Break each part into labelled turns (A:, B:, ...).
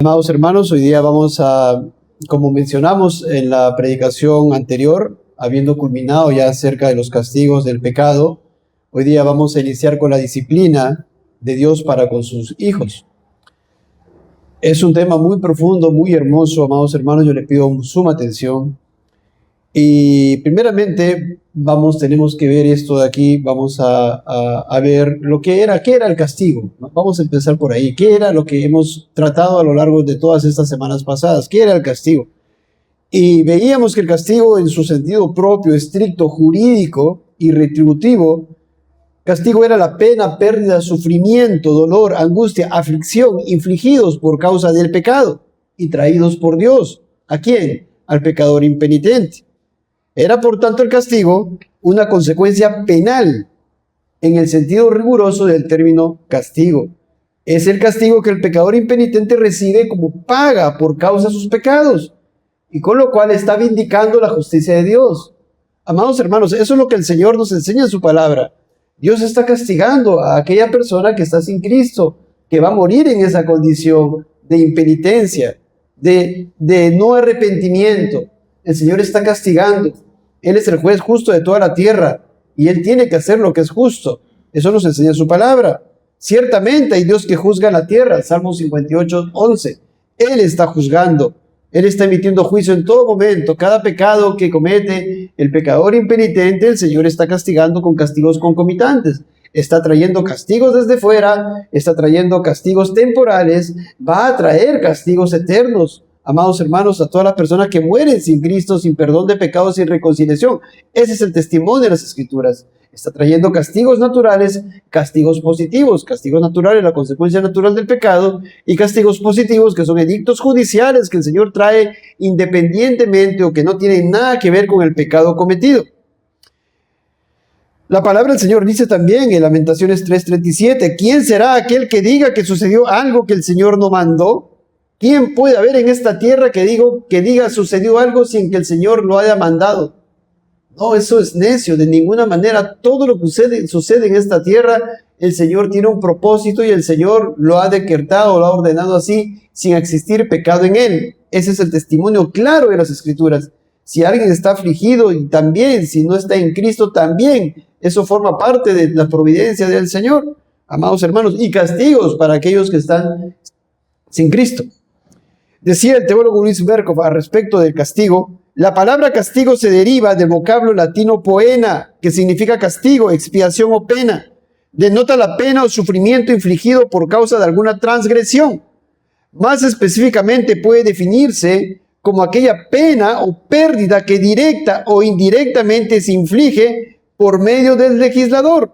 A: Amados hermanos, hoy día vamos a, como mencionamos en la predicación anterior, habiendo culminado ya acerca de los castigos del pecado, hoy día vamos a iniciar con la disciplina de Dios para con sus hijos. Es un tema muy profundo, muy hermoso, amados hermanos, yo les pido suma atención. Y primeramente tenemos que ver esto de aquí, vamos a ver qué era el castigo, ¿no? Vamos a empezar por ahí. ¿Qué era lo que hemos tratado a lo largo de todas estas semanas pasadas? ¿Qué era el castigo? Y veíamos que el castigo en su sentido propio, estricto, jurídico y retributivo, castigo era la pena, pérdida, sufrimiento, dolor, angustia, aflicción, infligidos por causa del pecado y traídos por Dios. ¿A quién? Al pecador impenitente. Era, por tanto, el castigo una consecuencia penal en el sentido riguroso del término castigo. Es el castigo que el pecador impenitente recibe como paga por causa de sus pecados y con lo cual está vindicando la justicia de Dios. Amados hermanos, eso es lo que el Señor nos enseña en su palabra. Dios está castigando a aquella persona que está sin Cristo, que va a morir en esa condición de impenitencia, de no arrepentimiento. El Señor está castigando. Él es el juez justo de toda la tierra y Él tiene que hacer lo que es justo. Eso nos enseña su palabra. Ciertamente hay Dios que juzga la tierra, Salmo 58:11. Él está juzgando, Él está emitiendo juicio en todo momento. Cada pecado que comete el pecador impenitente, el Señor está castigando con castigos concomitantes. Está trayendo castigos desde fuera, está trayendo castigos temporales, va a traer castigos eternos. Amados hermanos, a todas las personas que mueren sin Cristo, sin perdón de pecados, sin reconciliación. Ese es el testimonio de las Escrituras. Está trayendo castigos naturales, castigos positivos. Castigos naturales, la consecuencia natural del pecado, y castigos positivos, que son edictos judiciales que el Señor trae independientemente o que no tienen nada que ver con el pecado cometido. La palabra del Señor dice también en Lamentaciones 3:37, ¿quién será aquel que diga que sucedió algo que el Señor no mandó? ¿Quién puede haber en esta tierra que diga sucedió algo sin que el Señor lo haya mandado? No, eso es necio, de ninguna manera. Todo lo que sucede en esta tierra, el Señor tiene un propósito y el Señor lo ha decretado, lo ha ordenado así, sin existir pecado en él. Ese es el testimonio claro de las Escrituras. Si alguien está afligido, y también, si no está en Cristo, también, eso forma parte de la providencia del Señor, amados hermanos, y castigos para aquellos que están sin Cristo. Decía el teólogo Luis Berkhoff al respecto del castigo: la palabra castigo se deriva del vocablo latino poena, que significa castigo, expiación o pena. Denota la pena o sufrimiento infligido por causa de alguna transgresión. Más específicamente puede definirse como aquella pena o pérdida que directa o indirectamente se inflige por medio del legislador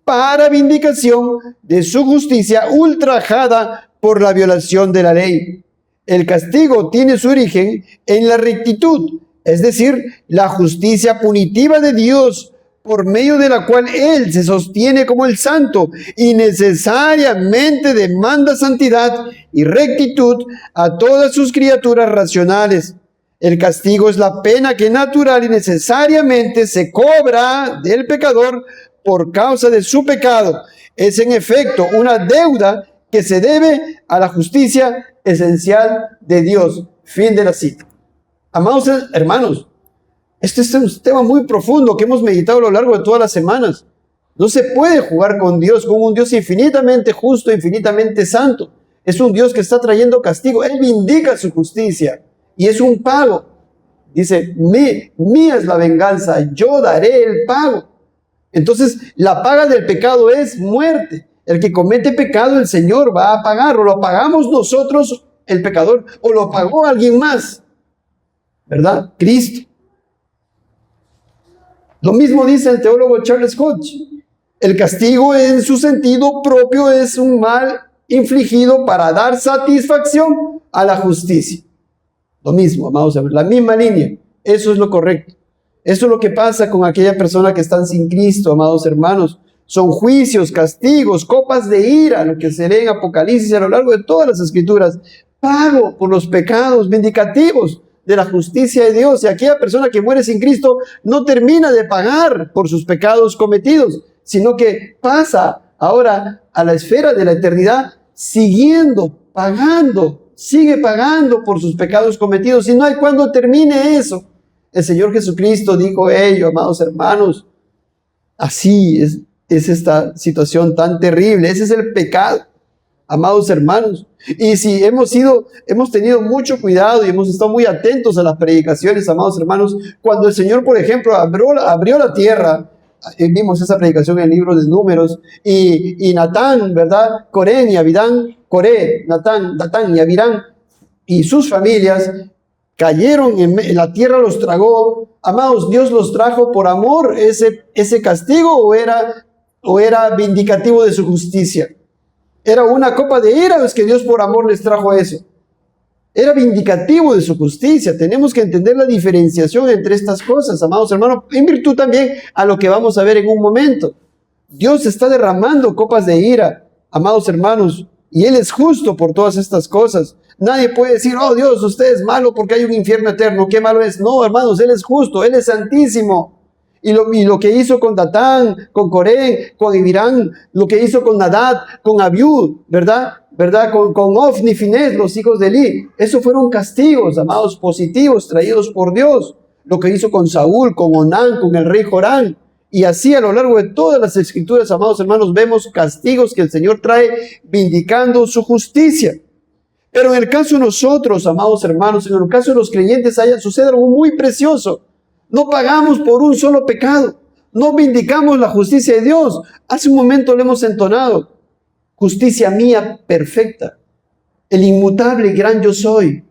A: para vindicación de su justicia ultrajada por la violación de la ley. El castigo tiene su origen en la rectitud, es decir, la justicia punitiva de Dios, por medio de la cual Él se sostiene como el santo y necesariamente demanda santidad y rectitud a todas sus criaturas racionales. El castigo es la pena que natural y necesariamente se cobra del pecador por causa de su pecado. Es en efecto una deuda que se debe a la justicia esencial de Dios. Fin de la cita. Amados hermanos, este es un tema muy profundo que hemos meditado a lo largo de todas las semanas. No se puede jugar con Dios, con un Dios infinitamente justo, infinitamente santo. Es un Dios que está trayendo castigo. Él vindica su justicia y es un pago. Dice, mía es la venganza, yo daré el pago. Entonces, la paga del pecado es muerte. El que comete pecado, el Señor va a pagar, o lo pagamos nosotros, el pecador, o lo pagó alguien más, ¿verdad? Cristo. Lo mismo dice el teólogo Charles Hodge. El castigo en su sentido propio es un mal infligido para dar satisfacción a la justicia. Lo mismo, vamos a ver, la misma línea. Eso es lo correcto. Eso es lo que pasa con aquella persona que están sin Cristo, amados hermanos. Son juicios, castigos, copas de ira, lo que se lee en Apocalipsis a lo largo de todas las Escrituras. Pago por los pecados vindicativos de la justicia de Dios. Y aquella persona que muere sin Cristo no termina de pagar por sus pecados cometidos, sino que pasa ahora a la esfera de la eternidad siguiendo, pagando sigue pagando por sus pecados cometidos y no hay cuando termine eso. El Señor Jesucristo dijo ello, amados hermanos. Así es esta situación tan terrible. Ese es el pecado, amados hermanos. Y si hemos tenido mucho cuidado y hemos estado muy atentos a las predicaciones, amados hermanos, cuando el Señor, por ejemplo, abrió la tierra, vimos esa predicación en el libro de Números, y Natán, ¿verdad? Corén y Abirán, Datán y Abirán y sus familias cayeron en la tierra, los tragó. Amados, Dios los trajo por amor ese castigo, o era vindicativo de su justicia. ¿Era una copa de ira o es que Dios por amor les trajo eso? Era vindicativo de su justicia. Tenemos que entender la diferenciación entre estas cosas, amados hermanos, en virtud también a lo que vamos a ver en un momento. Dios está derramando copas de ira, amados hermanos, y Él es justo por todas estas cosas. Nadie puede decir, oh Dios, usted es malo porque hay un infierno eterno, qué malo es. No, hermanos, Él es justo, Él es santísimo. Y lo que hizo con Datán, con Coré, con Abirán, lo que hizo con Nadab, con Abiud, ¿verdad? Con Ofni y Finés, los hijos de Eli. Esos fueron castigos, amados, positivos, traídos por Dios. Lo que hizo con Saúl, con Onán, con el rey Jorán. Y así a lo largo de todas las escrituras, amados hermanos, vemos castigos que el Señor trae vindicando su justicia. Pero en el caso de nosotros, amados hermanos, en el caso de los creyentes, sucede algo muy precioso. No pagamos por un solo pecado. No vindicamos la justicia de Dios. Hace un momento lo hemos entonado. Justicia mía perfecta. El inmutable y gran yo soy.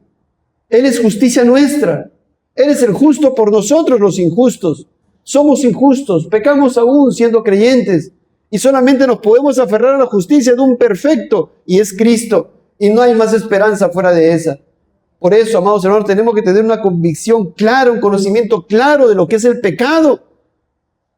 A: Él es justicia nuestra. Él es el justo por nosotros los injustos. Somos injustos, pecamos aún siendo creyentes. Y solamente nos podemos aferrar a la justicia de un perfecto, y es Cristo. Y no hay más esperanza fuera de esa. Por eso, amados hermanos, tenemos que tener una convicción clara, un conocimiento claro de lo que es el pecado.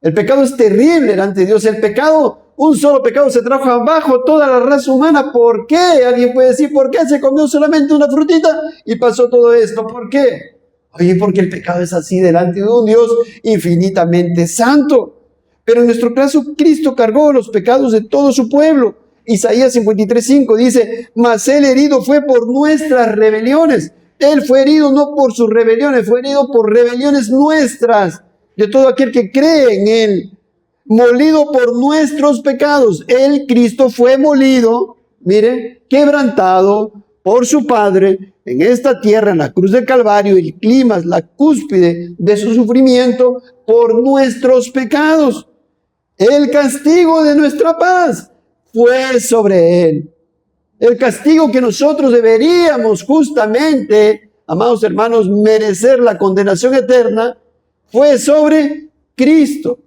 A: El pecado es terrible delante de Dios. El pecado, un solo pecado se trajo abajo toda la raza humana. ¿Por qué? Alguien puede decir, ¿por qué se comió solamente una frutita y pasó todo esto? ¿Por qué? Oye, porque el pecado es así delante de un Dios infinitamente santo. Pero en nuestro caso, Cristo cargó los pecados de todo su pueblo. Isaías 53:5 dice, mas Él herido fue por nuestras rebeliones. Él fue herido no por sus rebeliones, fue herido por rebeliones nuestras, de todo aquel que cree en Él. Molido por nuestros pecados. Él, Cristo, fue molido, mire, quebrantado por su Padre en esta tierra, en la cruz del Calvario. El clima, la cúspide de su sufrimiento por nuestros pecados. El castigo de nuestra paz fue sobre Él. El castigo que nosotros deberíamos justamente, amados hermanos, merecer la condenación eterna, fue sobre Cristo.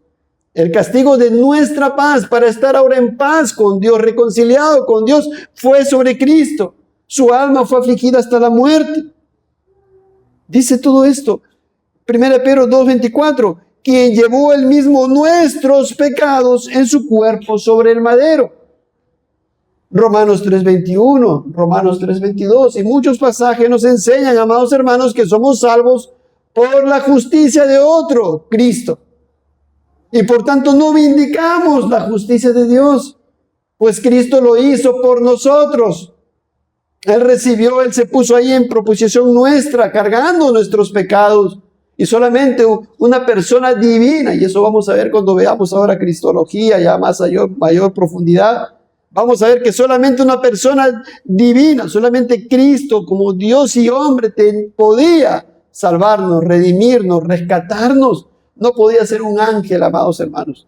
A: El castigo de nuestra paz para estar ahora en paz con Dios, reconciliado con Dios, fue sobre Cristo. Su alma fue afligida hasta la muerte. Dice todo esto. 1 Pedro 2:24, quien llevó él mismo nuestros pecados en su cuerpo sobre el madero. Romanos 3:21, Romanos 3:22 y muchos pasajes nos enseñan, amados hermanos, que somos salvos por la justicia de otro, Cristo. Y por tanto no vindicamos la justicia de Dios, pues Cristo lo hizo por nosotros. Él se puso ahí en proposición nuestra, cargando nuestros pecados. Y solamente una persona divina, y eso vamos a ver cuando veamos ahora Cristología, ya mayor profundidad. Vamos a ver que solamente una persona divina, solamente Cristo como Dios y hombre podía salvarnos, redimirnos, rescatarnos. No podía ser un ángel, amados hermanos.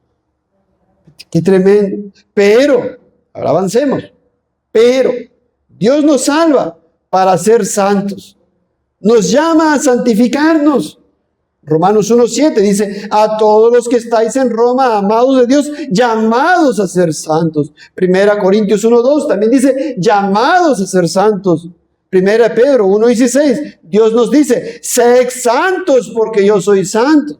A: Qué tremendo. Pero, ahora avancemos. Pero Dios nos salva para ser santos. Nos llama a santificarnos. Romanos 1:7 dice, a todos los que estáis en Roma, amados de Dios, llamados a ser santos. 1 Corintios 1:2 también dice, llamados a ser santos. 1 Pedro 1:16, Dios nos dice, sed santos porque yo soy santo.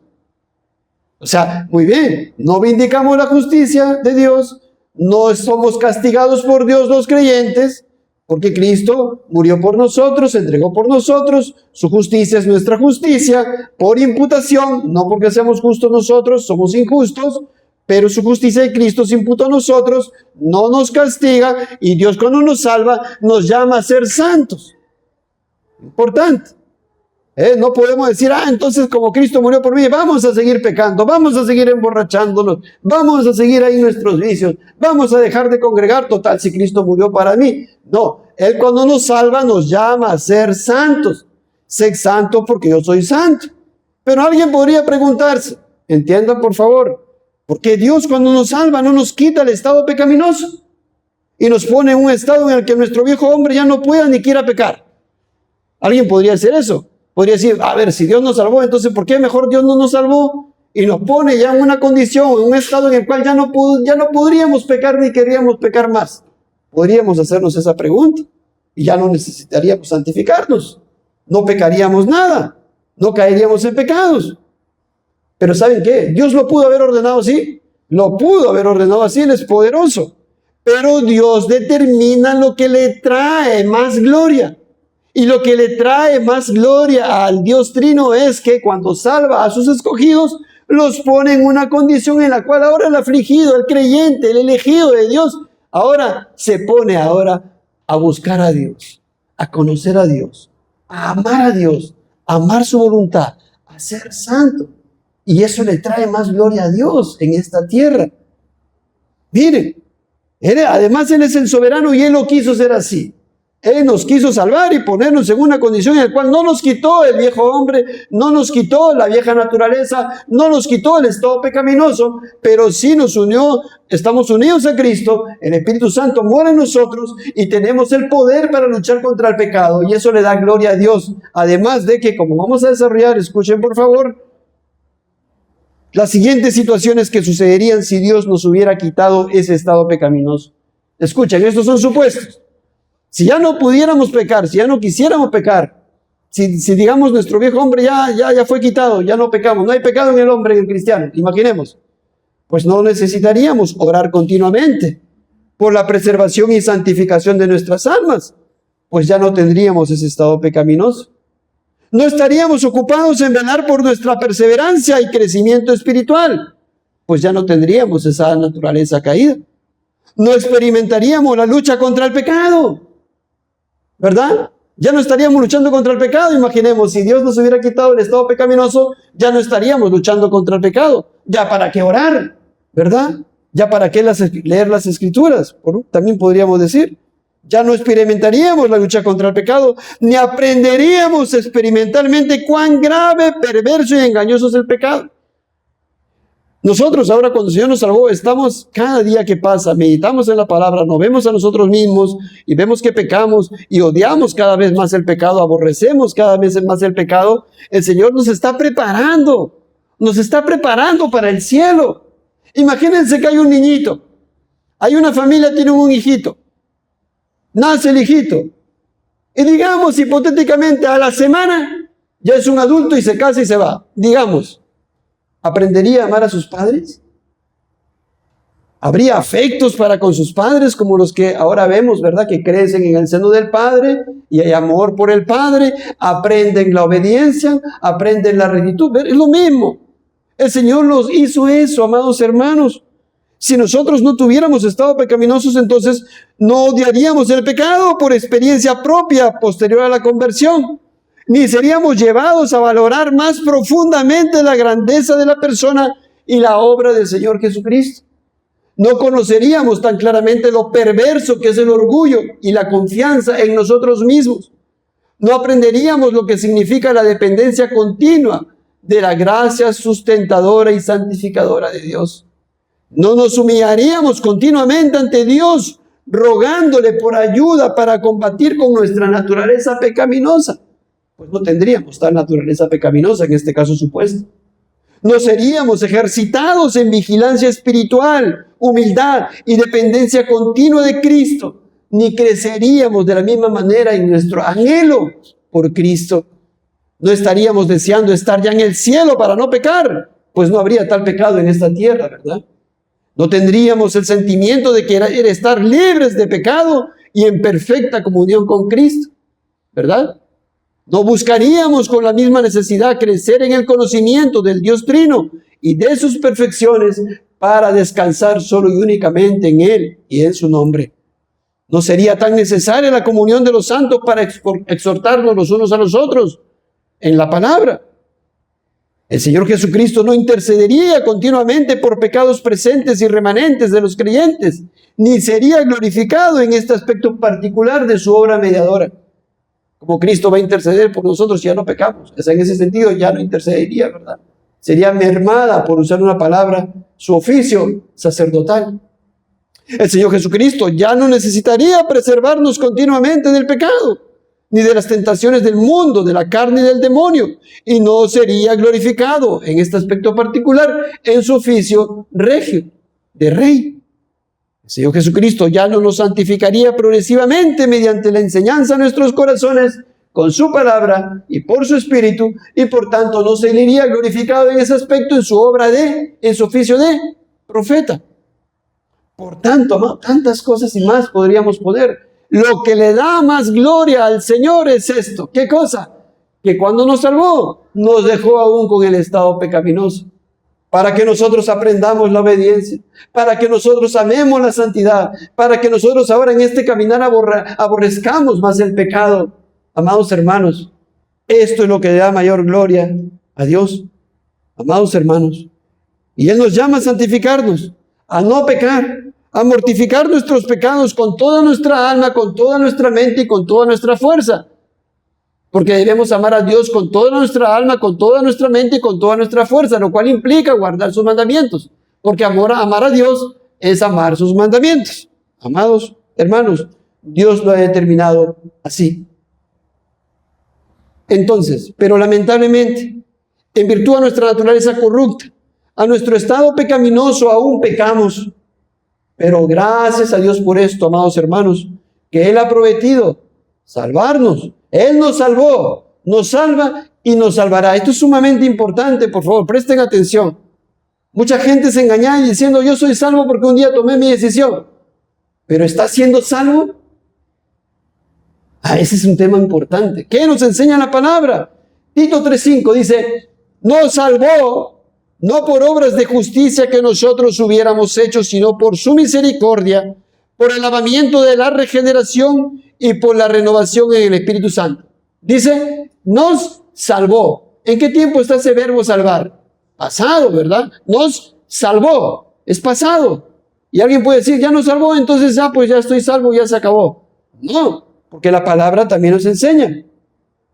A: O sea, muy bien, no vindicamos la justicia de Dios, no somos castigados por Dios los creyentes, porque Cristo murió por nosotros, se entregó por nosotros, su justicia es nuestra justicia, por imputación, no porque seamos justos nosotros, somos injustos, pero su justicia de Cristo se imputó a nosotros, no nos castiga, y Dios cuando nos salva, nos llama a ser santos. Importante. No podemos decir, entonces como Cristo murió por mí, vamos a seguir pecando, vamos a seguir emborrachándonos, vamos a seguir ahí en nuestros vicios, vamos a dejar de congregar, total, si Cristo murió para mí. No, Él cuando nos salva nos llama a ser santos. Sé santo porque yo soy santo. Pero alguien podría preguntarse, entiendan por favor, ¿por qué Dios cuando nos salva no nos quita el estado pecaminoso? Y nos pone en un estado en el que nuestro viejo hombre ya no pueda ni quiera pecar. ¿Alguien podría hacer eso? Podría decir, a ver, si Dios nos salvó, entonces ¿por qué mejor Dios no nos salvó? Y nos pone ya en una condición, en un estado en el cual ya no podríamos pecar ni queríamos pecar más. Podríamos hacernos esa pregunta y ya no necesitaríamos santificarnos. No pecaríamos nada, no caeríamos en pecados. Pero ¿saben qué? Dios lo pudo haber ordenado así. Lo pudo haber ordenado así, Él es poderoso. Pero Dios determina lo que le trae más gloria. Y lo que le trae más gloria al Dios Trino es que cuando salva a sus escogidos, los pone en una condición en la cual ahora el afligido, el creyente, el elegido de Dios, ahora se pone a buscar a Dios, a conocer a Dios, a Dios, a amar su voluntad, a ser santo. Y eso le trae más gloria a Dios en esta tierra. Miren, además Él es el soberano y Él lo quiso ser así. Él nos quiso salvar y ponernos en una condición en la cual no nos quitó el viejo hombre, no nos quitó la vieja naturaleza, no nos quitó el estado pecaminoso, pero sí nos unió, estamos unidos a Cristo, el Espíritu Santo mora en nosotros y tenemos el poder para luchar contra el pecado y eso le da gloria a Dios. Además de que, como vamos a desarrollar, escuchen por favor, las siguientes situaciones que sucederían si Dios nos hubiera quitado ese estado pecaminoso. Escuchen, estos son supuestos. Si ya no pudiéramos pecar, si ya no quisiéramos pecar, si digamos nuestro viejo hombre ya fue quitado, ya no pecamos, no hay pecado en el hombre, en el cristiano, imaginemos, pues no necesitaríamos orar continuamente por la preservación y santificación de nuestras almas, pues ya no tendríamos ese estado pecaminoso. No estaríamos ocupados en velar por nuestra perseverancia y crecimiento espiritual, pues ya no tendríamos esa naturaleza caída. No experimentaríamos la lucha contra el pecado, ¿verdad? Ya no estaríamos luchando contra el pecado. Imaginemos, si Dios nos hubiera quitado el estado pecaminoso, ya no estaríamos luchando contra el pecado. ¿Ya para qué orar? ¿Verdad? ¿Ya para qué leer las escrituras? También podríamos decir. Ya no experimentaríamos la lucha contra el pecado, ni aprenderíamos experimentalmente cuán grave, perverso y engañoso es el pecado. Nosotros ahora, cuando el Señor nos salvó, estamos cada día que pasa, meditamos en la palabra, nos vemos a nosotros mismos y vemos que pecamos y odiamos cada vez más el pecado, aborrecemos cada vez más el pecado. El Señor nos está preparando para el cielo. Imagínense que hay un niñito, hay una familia, tiene un hijito, nace el hijito y digamos hipotéticamente a la semana ya es un adulto y se casa y se va, digamos. ¿Aprendería a amar a sus padres? ¿Habría afectos para con sus padres como los que ahora vemos, verdad? Que crecen en el seno del Padre y hay amor por el Padre, aprenden la obediencia, aprenden la rectitud. Es lo mismo. El Señor nos hizo eso, amados hermanos. Si nosotros no tuviéramos estado pecaminosos, entonces no odiaríamos el pecado por experiencia propia posterior a la conversión. Ni seríamos llevados a valorar más profundamente la grandeza de la persona y la obra del Señor Jesucristo. No conoceríamos tan claramente lo perverso que es el orgullo y la confianza en nosotros mismos. No aprenderíamos lo que significa la dependencia continua de la gracia sustentadora y santificadora de Dios. No nos humillaríamos continuamente ante Dios, rogándole por ayuda para combatir con nuestra naturaleza pecaminosa. Pues no tendríamos tal naturaleza pecaminosa en este caso supuesto. No seríamos ejercitados en vigilancia espiritual, humildad y dependencia continua de Cristo, ni creceríamos de la misma manera en nuestro anhelo por Cristo. No estaríamos deseando estar ya en el cielo para no pecar, pues no habría tal pecado en esta tierra, ¿verdad? No tendríamos el sentimiento de querer estar libres de pecado y en perfecta comunión con Cristo, ¿verdad? No buscaríamos con la misma necesidad crecer en el conocimiento del Dios Trino y de sus perfecciones para descansar solo y únicamente en Él y en su nombre. ¿No sería tan necesaria la comunión de los santos para exhortarnos los unos a los otros en la palabra? El Señor Jesucristo no intercedería continuamente por pecados presentes y remanentes de los creyentes, ni sería glorificado en este aspecto particular de su obra mediadora. Como Cristo va a interceder por nosotros si ya no pecamos. En ese sentido ya no intercedería, ¿verdad? Sería mermada, por usar una palabra, su oficio sacerdotal. El Señor Jesucristo ya no necesitaría preservarnos continuamente del pecado, ni de las tentaciones del mundo, de la carne y del demonio, y no sería glorificado en este aspecto particular en su oficio regio, de rey. El Señor Jesucristo ya no nos santificaría progresivamente mediante la enseñanza a nuestros corazones con su palabra y por su espíritu, y por tanto no sería glorificado en ese aspecto en su obra en su oficio de profeta. Por tanto, tantas cosas y más podríamos poner. Lo que le da más gloria al Señor es esto. ¿Qué cosa? Que cuando nos salvó, nos dejó aún con el estado pecaminoso, para que nosotros aprendamos la obediencia, para que nosotros amemos la santidad, para que nosotros ahora en este caminar aborrezcamos más el pecado. Amados hermanos, esto es lo que le da mayor gloria a Dios. Amados hermanos, y Él nos llama a santificarnos, a no pecar, a mortificar nuestros pecados con toda nuestra alma, con toda nuestra mente y con toda nuestra fuerza. Porque debemos amar a Dios con toda nuestra alma, con toda nuestra mente y con toda nuestra fuerza, lo cual implica guardar sus mandamientos. Porque amar a Dios es amar sus mandamientos. Amados hermanos, Dios lo ha determinado así. Entonces, pero lamentablemente, en virtud de nuestra naturaleza corrupta, a nuestro estado pecaminoso aún pecamos. Pero gracias a Dios por esto, amados hermanos, que Él ha prometido salvarnos. Él nos salvó, nos salva y nos salvará. Esto es sumamente importante, por favor, presten atención. Mucha gente se engaña diciendo, yo soy salvo porque un día tomé mi decisión. ¿Pero está siendo salvo? Ese es un tema importante. ¿Qué nos enseña la palabra? Tito 3:5 dice, nos salvó no por obras de justicia que nosotros hubiéramos hecho, sino por su misericordia, por el lavamiento de la regeneración y por la renovación en el Espíritu Santo. Dice, nos salvó. ¿En qué tiempo está ese verbo salvar? Pasado, ¿verdad? Nos salvó. Es pasado. Y alguien puede decir, ya nos salvó, entonces pues ya estoy salvo, ya se acabó. No, porque la palabra también nos enseña.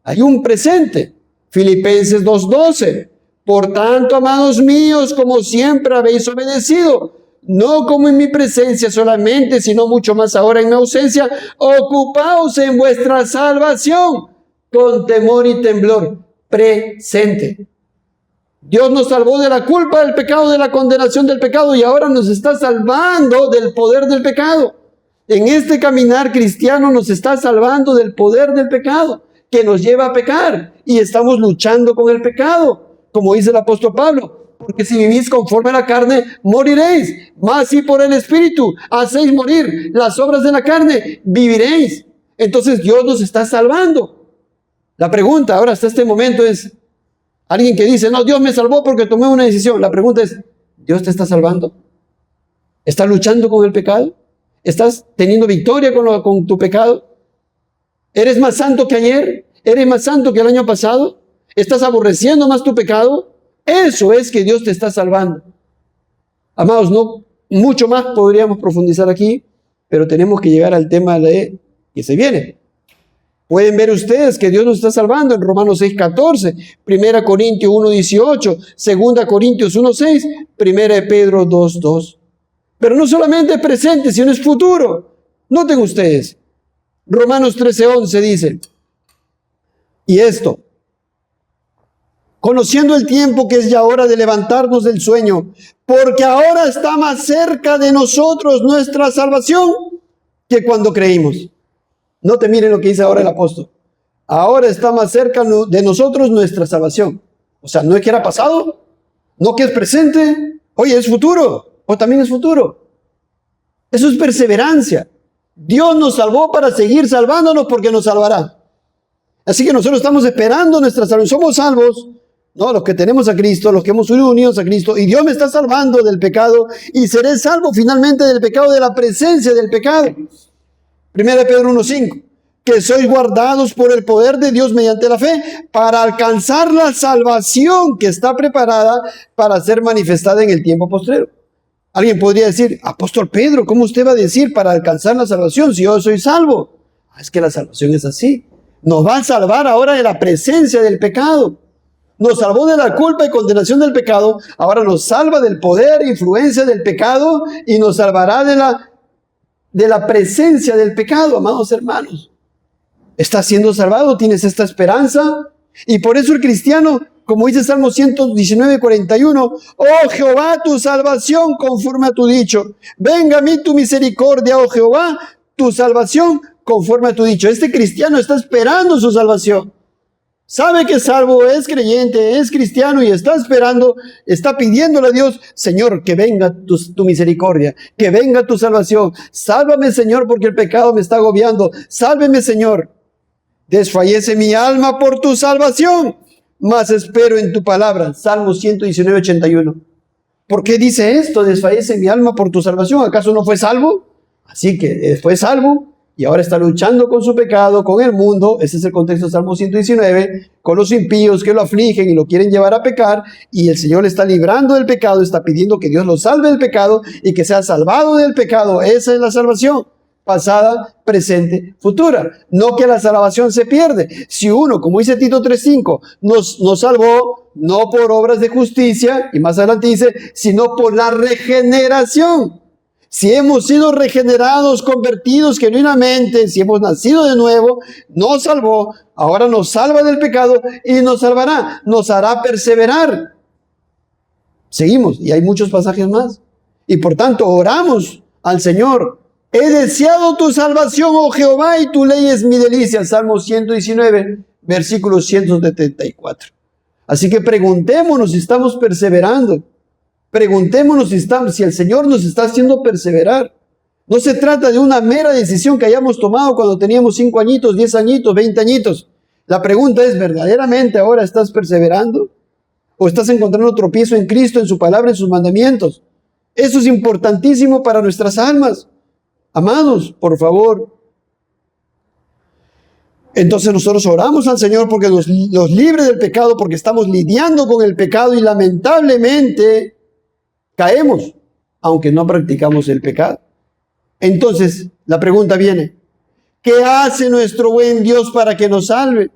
A: Hay un presente. Filipenses 2:12. Por tanto, amados míos, como siempre habéis obedecido, no como en mi presencia solamente, sino mucho más ahora en mi ausencia, ocupaos en vuestra salvación con temor y temblor. Presente. Dios nos salvó de la culpa del pecado, de la condenación del pecado, y ahora nos está salvando del poder del pecado. En este caminar cristiano nos está salvando del poder del pecado, que nos lleva a pecar, y estamos luchando con el pecado. Como dice el apóstol Pablo, porque si vivís conforme a la carne, moriréis, mas si por el Espíritu hacéis morir las obras de la carne, viviréis. Entonces Dios nos está salvando. La pregunta ahora hasta este momento es, alguien que dice, no, Dios me salvó porque tomé una decisión. La pregunta es, ¿Dios te está salvando? ¿Estás luchando con el pecado? ¿Estás teniendo victoria con tu pecado? ¿Eres más santo que ayer? ¿Eres más santo que el año pasado? ¿Estás aborreciendo más tu pecado? Eso es que Dios te está salvando. Amados, no mucho más podríamos profundizar aquí, pero tenemos que llegar al tema que se viene. Pueden ver ustedes que Dios nos está salvando en Romanos 6:14, 1 Corintios 1:18, 2 Corintios 1:6, 1 Pedro 2:2. Pero no solamente es presente, sino es futuro. Noten ustedes, Romanos 13:11 dice, y esto, conociendo el tiempo que es ya hora de levantarnos del sueño, porque ahora está más cerca de nosotros nuestra salvación que cuando creímos. No te miren lo que dice ahora el apóstol. Ahora está más cerca de nosotros nuestra salvación. O sea, no es que era pasado, no que es presente, oye, es futuro, o también es futuro. Eso es perseverancia. Dios nos salvó para seguir salvándonos porque nos salvará. Así que nosotros estamos esperando nuestra salvación. Somos salvos, ¿no? Los que tenemos a Cristo, los que hemos sido unidos a Cristo, y Dios me está salvando del pecado, y seré salvo finalmente del pecado, de la presencia del pecado. 1 Pedro 1:5. Que sois guardados por el poder de Dios mediante la fe para alcanzar la salvación que está preparada para ser manifestada en el tiempo postrero. Alguien podría decir, apóstol Pedro, ¿cómo usted va a decir para alcanzar la salvación si yo soy salvo? Es que la salvación es así. Nos va a salvar ahora de la presencia del pecado. Nos salvó de la culpa y condenación del pecado. Ahora nos salva del poder e influencia del pecado y nos salvará de la presencia del pecado, amados hermanos. ¿Estás siendo salvado? ¿Tienes esta esperanza? Y por eso el cristiano, como dice Salmo 119:41, oh Jehová, tu salvación conforme a tu dicho. Venga a mí tu misericordia, oh Jehová, tu salvación conforme a tu dicho. Este cristiano está esperando su salvación. Sabe que es salvo, es creyente, es cristiano y está esperando, está pidiéndole a Dios, Señor, que venga tu misericordia, que venga tu salvación. Sálvame, Señor, porque el pecado me está agobiando. Sálveme, Señor. Desfallece mi alma por tu salvación, mas espero en tu palabra. Salmo 119:81. ¿Por qué dice esto? Desfallece mi alma por tu salvación. ¿Acaso no fue salvo? Así que fue salvo y ahora está luchando con su pecado, con el mundo. Ese es el contexto de Salmo 119, con los impíos que lo afligen y lo quieren llevar a pecar. Y el Señor le está librando del pecado, está pidiendo que Dios lo salve del pecado y que sea salvado del pecado. Esa es la salvación. Pasada, presente, futura. No que la salvación se pierde. Si uno, como dice Tito 3:5, nos salvó, no por obras de justicia, y más adelante dice, sino por la regeneración. Si hemos sido regenerados, convertidos genuinamente, si hemos nacido de nuevo, nos salvó, ahora nos salva del pecado y nos salvará, nos hará perseverar. Seguimos, y hay muchos pasajes más. Y por tanto, oramos al Señor. He deseado tu salvación, oh Jehová, y tu ley es mi delicia. Salmo 119, versículo 174. Así que preguntémonos si estamos perseverando. Preguntémonos si el Señor nos está haciendo perseverar. No se trata de una mera decisión que hayamos tomado cuando teníamos 5 añitos, 10 añitos, 20 añitos. La pregunta es, ¿verdaderamente ahora estás perseverando? ¿O estás encontrando tropiezo en Cristo, en su palabra, en sus mandamientos? Eso es importantísimo para nuestras almas. Amados, por favor. Entonces nosotros oramos al Señor porque nos libre del pecado, porque estamos lidiando con el pecado y lamentablemente caemos, aunque no practicamos el pecado. Entonces la pregunta viene, ¿qué hace nuestro buen Dios para que nos salve?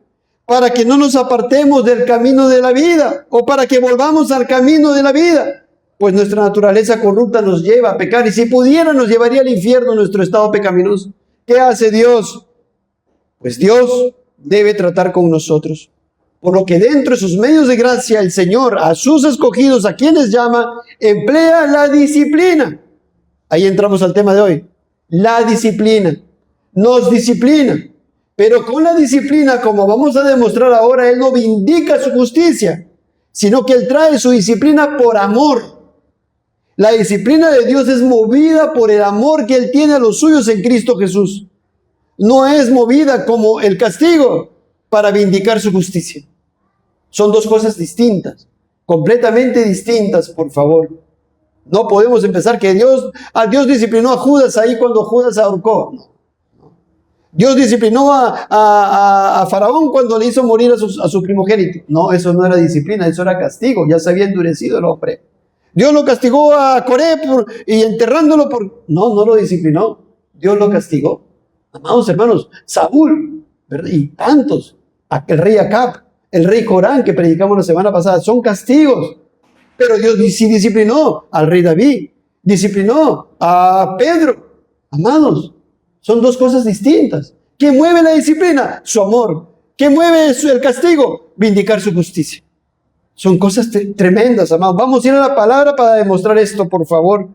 A: Para que no nos apartemos del camino de la vida o para que volvamos al camino de la vida. Pues nuestra naturaleza corrupta nos lleva a pecar y si pudiera nos llevaría al infierno nuestro estado pecaminoso. ¿Qué hace Dios? Pues Dios debe tratar con nosotros. Por lo que dentro de sus medios de gracia el Señor a sus escogidos, a quienes llama, emplea la disciplina. Ahí entramos al tema de hoy. La disciplina. Nos disciplina. Pero con la disciplina, como vamos a demostrar ahora, Él no vindica su justicia, sino que Él trae su disciplina por amor. La disciplina de Dios es movida por el amor que Él tiene a los suyos en Cristo Jesús. No es movida como el castigo para vindicar su justicia. Son dos cosas distintas, completamente distintas, por favor. No podemos empezar que Dios disciplinó a Judas ahí cuando Judas ahorcó. No. Dios disciplinó a Faraón cuando le hizo morir a su primogénito. No, eso no era disciplina, eso era castigo. Ya se había endurecido el hombre. Dios lo castigó a Coré y enterrándolo por... No lo disciplinó. Dios lo castigó. Amados hermanos, Saúl, ¿verdad? Y tantos, el rey Acab, el rey Corán que predicamos la semana pasada, son castigos. Pero Dios sí disciplinó al rey David, disciplinó a Pedro. Amados, son dos cosas distintas. ¿Qué mueve la disciplina? Su amor. ¿Qué mueve el castigo? Vindicar su justicia. Son cosas tremendas, amados. Vamos a ir a la palabra para demostrar esto, por favor.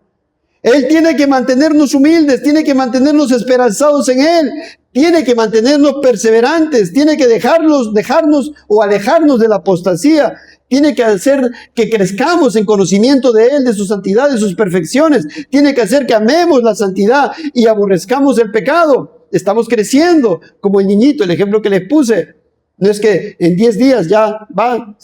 A: Él tiene que mantenernos humildes, tiene que mantenernos esperanzados en Él, tiene que mantenernos perseverantes, tiene que dejarnos o alejarnos de la apostasía, tiene que hacer que crezcamos en conocimiento de Él, de su santidad, de sus perfecciones, tiene que hacer que amemos la santidad y aborrezcamos el pecado. Estamos creciendo, como el niñito, el ejemplo que les puse. No es que en 10 días ya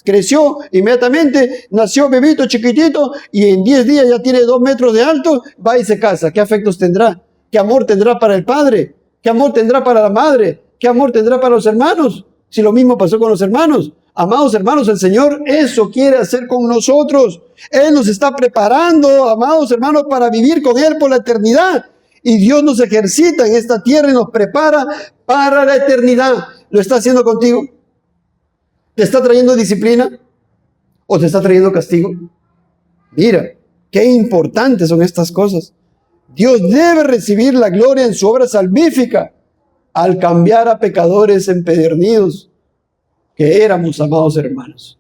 A: creció inmediatamente, nació bebito chiquitito y en 10 días ya tiene 2 metros de alto, va y se casa. ¿Qué afectos tendrá? ¿Qué amor tendrá para el padre? ¿Qué amor tendrá para la madre? ¿Qué amor tendrá para los hermanos? Si lo mismo pasó con los hermanos. Amados hermanos, el Señor eso quiere hacer con nosotros. Él nos está preparando, amados hermanos, para vivir con Él por la eternidad. Y Dios nos ejercita en esta tierra y nos prepara para la eternidad. ¿Lo está haciendo contigo? ¿Te está trayendo disciplina o te está trayendo castigo? Mira, qué importantes son estas cosas. Dios debe recibir la gloria en su obra salvífica al cambiar a pecadores empedernidos que éramos, amados hermanos,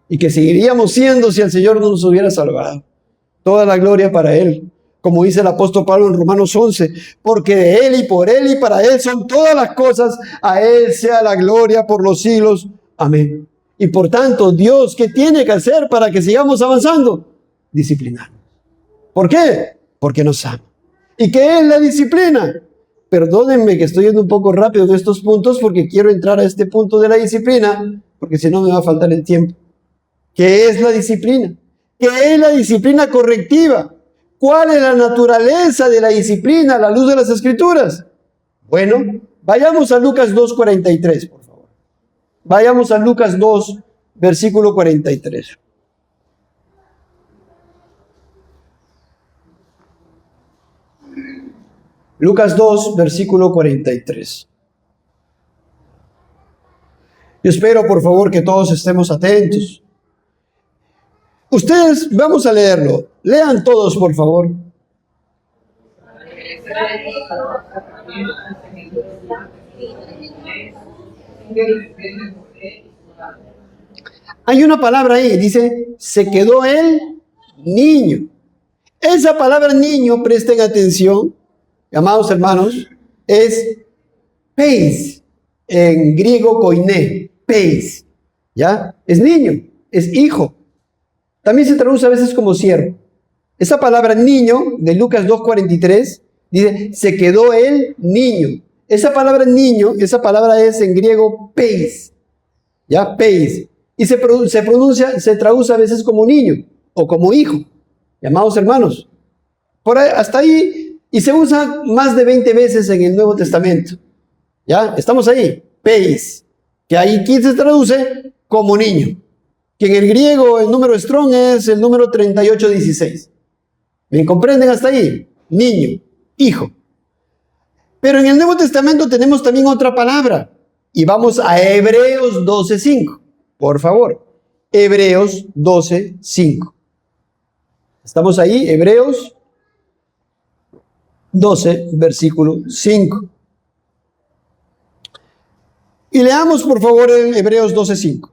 A: y que seguiríamos siendo si el Señor no nos hubiera salvado. Toda la gloria para Él, como dice el apóstol Pablo en Romanos 11, porque de Él y por Él y para Él son todas las cosas, a Él sea la gloria por los siglos. Amén. Y por tanto, Dios, ¿qué tiene que hacer para que sigamos avanzando? Disciplinarnos. ¿Por qué? Porque nos ama. ¿Y qué es la disciplina? Perdónenme que estoy yendo un poco rápido en estos puntos porque quiero entrar a este punto de la disciplina, porque si no me va a faltar el tiempo. ¿Qué es la disciplina? ¿Qué es la disciplina correctiva? ¿Cuál es la naturaleza de la disciplina a la luz de las Escrituras? Bueno, vayamos a Lucas 2:43, por favor. Vayamos a Lucas 2, versículo 43. Lucas 2, versículo 43. Yo espero, por favor, que todos estemos atentos. Ustedes, vamos a leerlo. Lean todos, por favor. Hay una palabra ahí, dice, se quedó el niño. Esa palabra niño, presten atención, amados hermanos, es peis, en griego koiné, peis, ¿ya? Es niño, es hijo. También se traduce a veces como siervo. Esa palabra niño, de Lucas 2:43, dice, se quedó el niño. Esa palabra niño, esa palabra es en griego peis, ¿ya? Peis. Y se traduce a veces como niño o como hijo, amados hermanos. Por ahí, hasta ahí. Y se usa más de 20 veces en el Nuevo Testamento. ¿Ya? Estamos ahí. Peis. Que ahí aquí se traduce como niño. Que en el griego el número strong es el número 3816. ¿Me comprenden hasta ahí? Niño. Hijo. Pero en el Nuevo Testamento tenemos también otra palabra. Y vamos a Hebreos 12:5. Por favor. Hebreos 12:5. Estamos ahí. Hebreos 12, versículo 5. Y leamos por favor en Hebreos 12:5.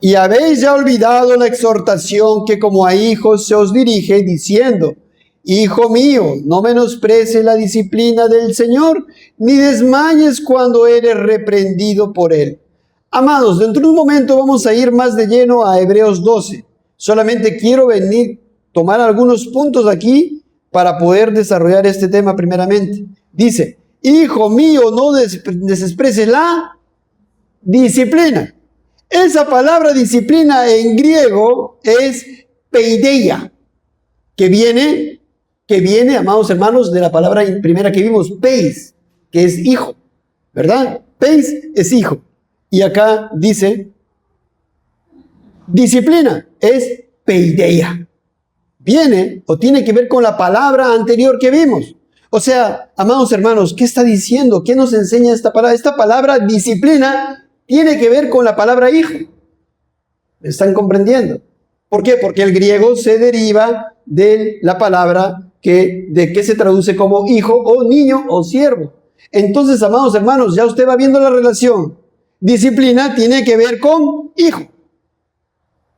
A: Y habéis ya olvidado la exhortación que como a hijos se os dirige, diciendo, Hijo mío, no menosprecies la disciplina del Señor, ni desmayes cuando eres reprendido por Él. Amados, dentro de un momento vamos a ir más de lleno a Hebreos 12. Solamente quiero tomar algunos puntos aquí para poder desarrollar este tema primeramente. Dice, hijo mío, no desprecies la disciplina. Esa palabra disciplina en griego es paideia, que viene, amados hermanos, de la palabra primera que vimos, peis, que es hijo, ¿verdad? Peis es hijo. Y acá dice, disciplina es paideia. Viene o tiene que ver con la palabra anterior que vimos. O sea, amados hermanos, ¿qué está diciendo? ¿Qué nos enseña esta palabra? Esta palabra disciplina tiene que ver con la palabra hijo. ¿Me están comprendiendo? ¿Por qué? Porque el griego se deriva de la palabra de que se traduce como hijo o niño o siervo. Entonces, amados hermanos, ya usted va viendo la relación. Disciplina tiene que ver con hijo.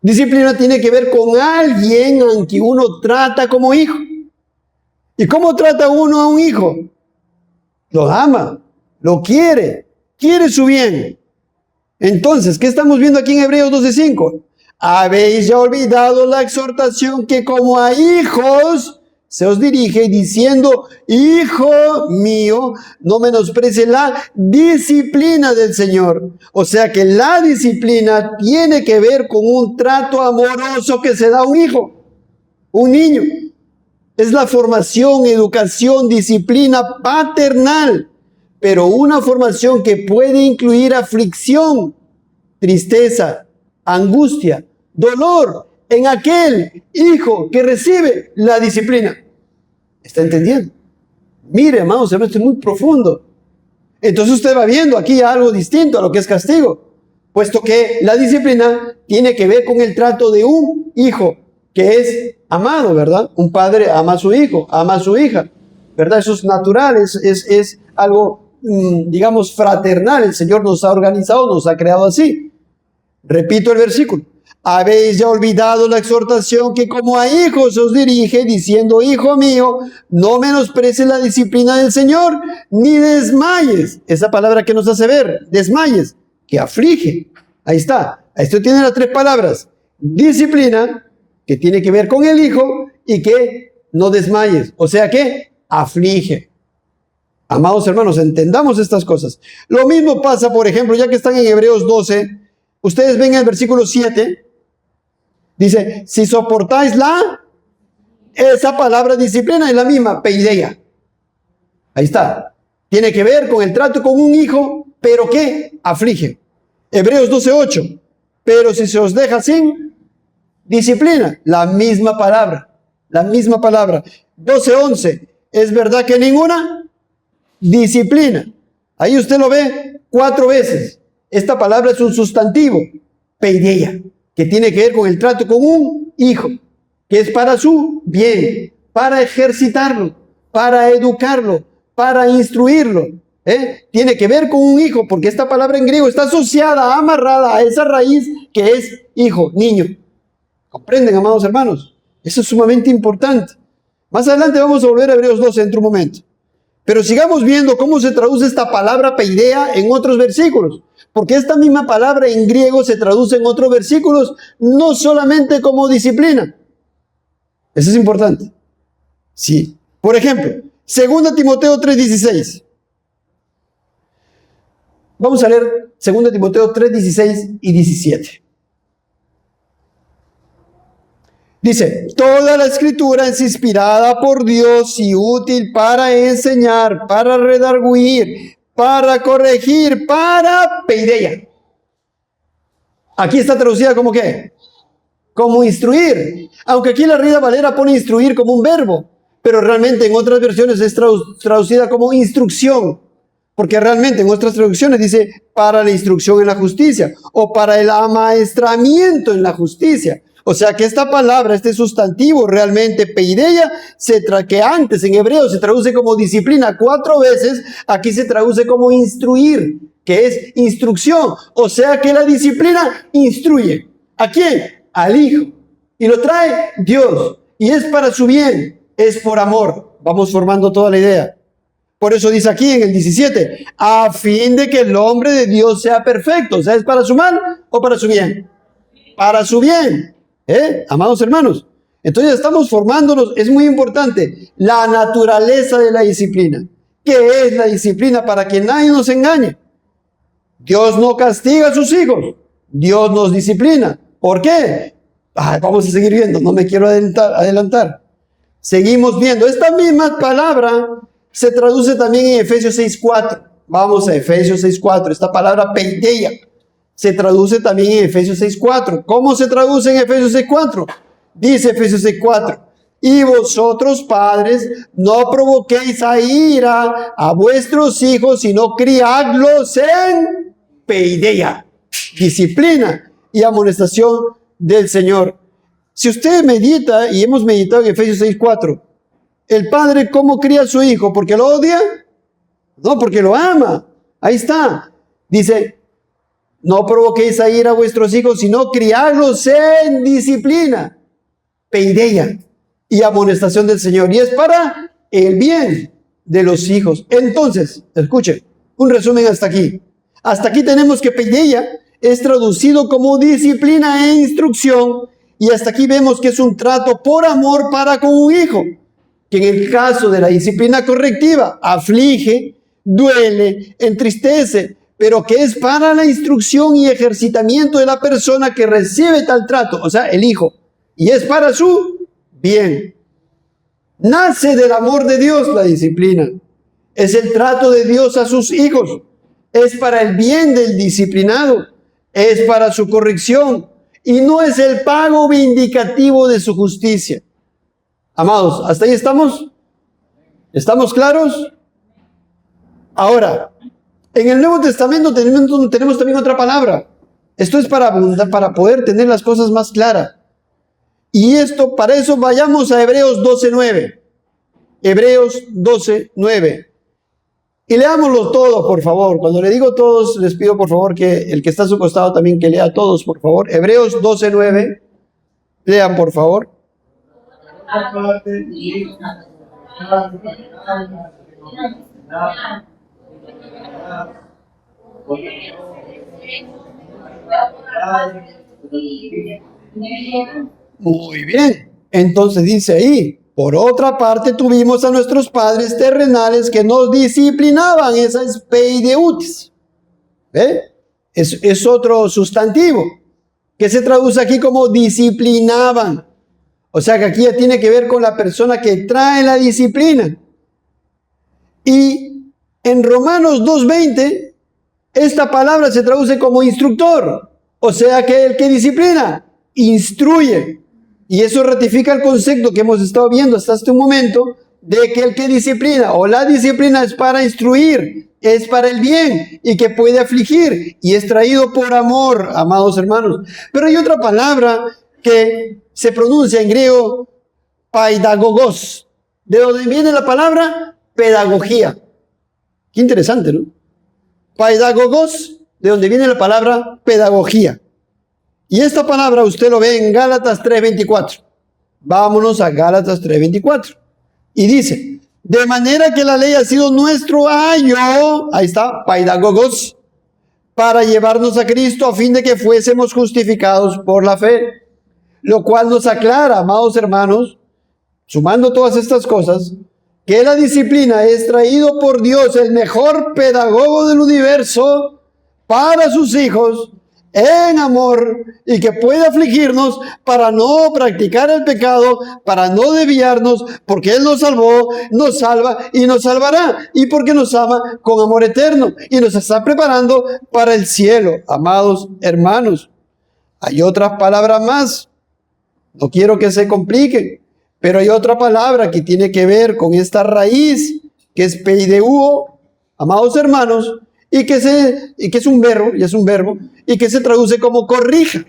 A: Disciplina tiene que ver con alguien a quien uno trata como hijo. ¿Y cómo trata uno a un hijo? Lo ama, lo quiere su bien. Entonces, ¿qué estamos viendo aquí en Hebreos 12:5? Habéis ya olvidado la exhortación que como a hijos se os dirige diciendo, Hijo mío, no menosprecies la disciplina del Señor. O sea que la disciplina tiene que ver con un trato amoroso que se da a un hijo, un niño. Es la formación, educación, disciplina paternal, pero una formación que puede incluir aflicción, tristeza, angustia, dolor en aquel hijo que recibe la disciplina. ¿Está entendiendo? Mire, hermanos, esto es muy profundo. Entonces usted va viendo aquí algo distinto a lo que es castigo, puesto que la disciplina tiene que ver con el trato de un hijo que es amado, ¿verdad? Un padre ama a su hijo, ama a su hija, ¿verdad? Eso es natural, es algo, digamos, fraternal. El Señor nos ha organizado, nos ha creado así. Repito el versículo. Habéis ya olvidado la exhortación que como a hijos os dirige, diciendo, hijo mío, no menosprecies la disciplina del Señor, ni desmayes. Esa palabra que nos hace ver, desmayes, que aflige. Ahí está. Esto tiene las tres palabras. Disciplina, que tiene que ver con el hijo, y que no desmayes. O sea que aflige. Amados hermanos, entendamos estas cosas. Lo mismo pasa, por ejemplo, ya que están en Hebreos 12, ustedes ven el versículo 7, dice, si soportáis esa palabra disciplina es la misma, peideia. Ahí está. Tiene que ver con el trato con un hijo, pero que aflige. Hebreos 12:8. Pero si se os deja sin disciplina, la misma palabra. 12:11. Es verdad que ninguna disciplina. Ahí usted lo ve 4 veces. Esta palabra es un sustantivo, peideia, que tiene que ver con el trato con un hijo, que es para su bien, para ejercitarlo, para educarlo, para instruirlo. Tiene que ver con un hijo, porque esta palabra en griego está asociada, amarrada a esa raíz que es hijo, niño. ¿Comprenden, amados hermanos? Eso es sumamente importante. Más adelante vamos a volver a Hebreos 12 dentro de un momento. Pero sigamos viendo cómo se traduce esta palabra peideia en otros versículos. Porque esta misma palabra en griego se traduce en otros versículos, no solamente como disciplina. Eso es importante. Sí. Por ejemplo, 2 Timoteo 3:16. Vamos a leer 2 Timoteo 3:16 y 17. Dice, toda la escritura es inspirada por Dios y útil para enseñar, para redarguir, para corregir, para peideia. Aquí está traducida como ¿qué? Como instruir. Aunque aquí la Reina Valera pone instruir como un verbo, pero realmente en otras versiones es traducida como instrucción. Porque realmente en otras traducciones dice para la instrucción en la justicia o para el amaestramiento en la justicia. O sea que esta palabra, este sustantivo realmente peideia, que antes en hebreo se traduce como disciplina 4 veces, aquí se traduce como instruir, que es instrucción. O sea que la disciplina instruye. ¿A quién? Al hijo. Y lo trae Dios. Y es para su bien, es por amor. Vamos formando toda la idea. Por eso dice aquí en el 17, a fin de que el hombre de Dios sea perfecto. O sea, ¿es para su mal o para su bien? Para su bien. Amados hermanos, entonces estamos formándonos, es muy importante, la naturaleza de la disciplina. ¿Qué es la disciplina? Para que nadie nos engañe. Dios no castiga a sus hijos, Dios nos disciplina. ¿Por qué? Vamos a seguir viendo, no me quiero adelantar. Seguimos viendo, esta misma palabra se traduce también en Efesios 6:4. Vamos a Efesios 6:4, esta palabra peideia. Se traduce también en Efesios 6:4. ¿Cómo se traduce en Efesios 6:4? Dice Efesios 6:4. Y vosotros, padres, no provoquéis a ira a vuestros hijos, sino criadlos en peideia, disciplina y amonestación del Señor. Si usted medita, y hemos meditado en Efesios 6:4, el padre, ¿cómo cría a su hijo? ¿Porque lo odia? No, porque lo ama. Ahí está. Dice, no provoquéis a ira a vuestros hijos, sino criarlos en disciplina, peideia y amonestación del Señor. Y es para el bien de los hijos. Entonces, escuchen, un resumen hasta aquí. Hasta aquí tenemos que peideia es traducido como disciplina e instrucción. Y hasta aquí vemos que es un trato por amor para con un hijo. Que en el caso de la disciplina correctiva, aflige, duele, entristece, pero que es para la instrucción y ejercitamiento de la persona que recibe tal trato, o sea, el hijo, y es para su bien. Nace del amor de Dios la disciplina. Es el trato de Dios a sus hijos. Es para el bien del disciplinado. Es para su corrección. Y no es el pago vindicativo de su justicia. Amados, ¿hasta ahí estamos? ¿Estamos claros? Ahora, en el Nuevo Testamento tenemos también otra palabra. Esto es para poder tener las cosas más claras. Y para eso vayamos a Hebreos 12:9. Hebreos 12:9. Y leámoslo todos, por favor. Cuando le digo todos, les pido por favor que el que está a su costado también que lea todos, por favor. Hebreos 12:9. Lean, por favor. Muy bien. Entonces dice ahí, por otra parte tuvimos a nuestros padres terrenales que nos disciplinaban. Esa es peideutis. ¿Ve? Es otro sustantivo que se traduce aquí como disciplinaban. O sea que aquí ya tiene que ver con la persona que trae la disciplina. Y en Romanos 2:20, esta palabra se traduce como instructor. O sea que el que disciplina, instruye. Y eso ratifica el concepto que hemos estado viendo hasta este momento, de que el que disciplina o la disciplina es para instruir, es para el bien y que puede afligir y es traído por amor, amados hermanos. Pero hay otra palabra que se pronuncia en griego paidagogos, de donde viene la palabra pedagogía. Qué interesante, ¿no? Paidagogos, de donde viene la palabra pedagogía. Y esta palabra usted lo ve en Gálatas 3:24. Vámonos a Gálatas 3:24. Y dice, de manera que la ley ha sido nuestro ayo, ahí está, paidagogos, para llevarnos a Cristo a fin de que fuésemos justificados por la fe. Lo cual nos aclara, amados hermanos, sumando todas estas cosas, que la disciplina es traído por Dios, el mejor pedagogo del universo, para sus hijos, en amor, y que puede afligirnos para no practicar el pecado, para no desviarnos, porque Él nos salvó, nos salva y nos salvará, y porque nos ama con amor eterno, y nos está preparando para el cielo, amados hermanos. Hay otras palabras más. No quiero que se compliquen, pero hay otra palabra que tiene que ver con esta raíz, que es peideuo, amados hermanos, y que es un verbo, y que se traduce como corrija.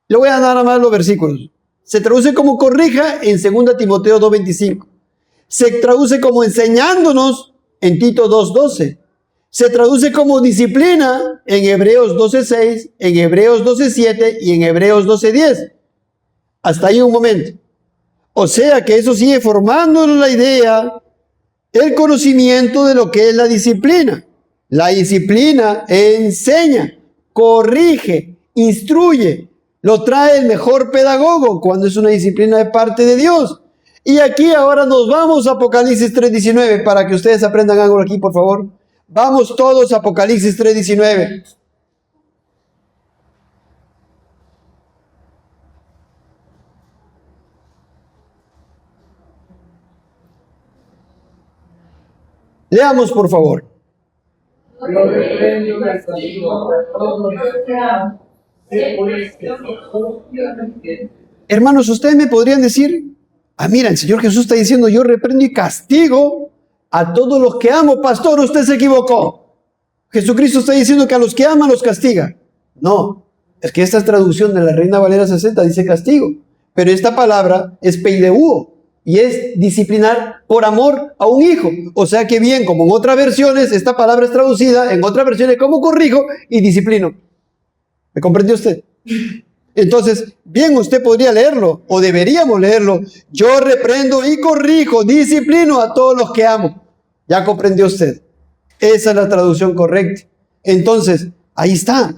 A: Le voy a dar nada más los versículos. Se traduce como corrija en 2 Timoteo 2:25. Se traduce como enseñándonos en Tito 2:12. Se traduce como disciplina en Hebreos 12:6, en Hebreos 12:7 y en Hebreos 12:10. Hasta ahí un momento. O sea que eso sigue formándonos la idea, el conocimiento de lo que es la disciplina. La disciplina enseña, corrige, instruye, lo trae el mejor pedagogo cuando es una disciplina de parte de Dios. Y aquí ahora nos vamos a Apocalipsis 3:19 para que ustedes aprendan algo aquí, por favor. Vamos todos a Apocalipsis 3:19. Leamos, por favor. Hermanos, ustedes me podrían decir, mira, el Señor Jesús está diciendo, yo reprendo y castigo a todos los que amo. Pastor, usted se equivocó. Jesucristo está diciendo que a los que ama los castiga. No, es que esta traducción de la Reina Valera 60 dice castigo, pero esta palabra es peideuo. Y es disciplinar por amor a un hijo. O sea que bien, como en otras versiones, esta palabra es traducida en otras versiones como corrijo y disciplino. ¿Me comprendió usted? Entonces, bien, usted podría leerlo, o deberíamos leerlo. Yo reprendo y corrijo, disciplino a todos los que amo. ¿Ya comprendió usted? Esa es la traducción correcta. Entonces, ahí está.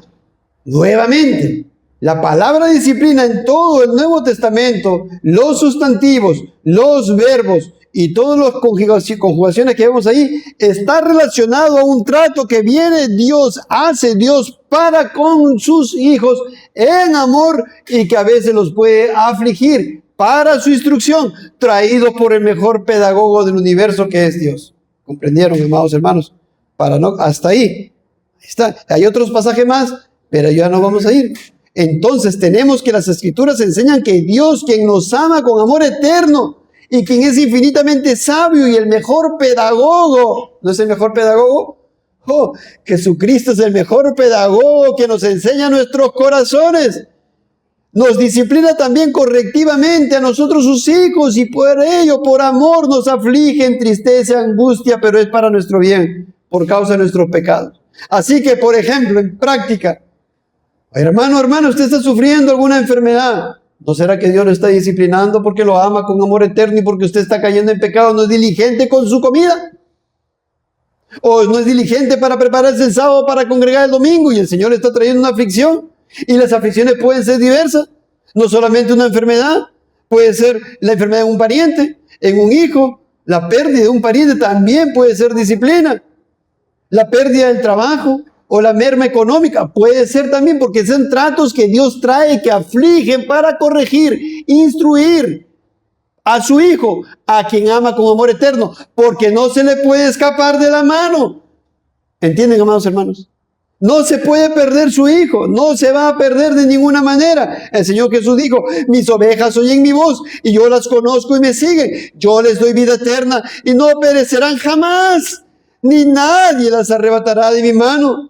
A: Nuevamente, la palabra disciplina en todo el Nuevo Testamento, los sustantivos, los verbos y todas las conjugaciones que vemos ahí, está relacionado a un trato que viene Dios, hace Dios para con sus hijos en amor y que a veces los puede afligir. para su instrucción, traído por el mejor pedagogo del universo que es Dios. ¿Comprendieron, amados hermanos? Hasta ahí. Ahí está. Hay otros pasajes más, pero ya no vamos a ir. Entonces tenemos que las Escrituras enseñan que Dios, quien nos ama con amor eterno y quien es infinitamente sabio y el mejor pedagogo, ¿no es el mejor pedagogo? Oh, Jesucristo es el mejor pedagogo que nos enseña nuestros corazones. Nos disciplina también correctivamente a nosotros sus hijos y por ello, por amor, nos aflige, entristece, angustia, pero es para nuestro bien, por causa de nuestros pecados. Así que, por ejemplo, en práctica, hermano, usted está sufriendo alguna enfermedad. ¿No será que Dios lo está disciplinando porque lo ama con amor eterno y porque usted está cayendo en pecado? ¿No es diligente con su comida? ¿O no es diligente para prepararse el sábado para congregar el domingo? Y el Señor le está trayendo una aflicción. Y las aflicciones pueden ser diversas. No solamente una enfermedad. Puede ser la enfermedad de un pariente, en un hijo. La pérdida de un pariente también puede ser disciplina. La pérdida del trabajo o la merma económica puede ser también, porque son tratos que Dios trae que afligen para corregir, instruir a su hijo, a quien ama con amor eterno, porque no se le puede escapar de la mano. ¿Entienden, amados hermanos? No se puede perder su hijo, no se va a perder de ninguna manera. El Señor Jesús dijo: mis ovejas oyen mi voz y yo las conozco y me siguen. Yo les doy vida eterna y no perecerán jamás, ni nadie las arrebatará de mi mano.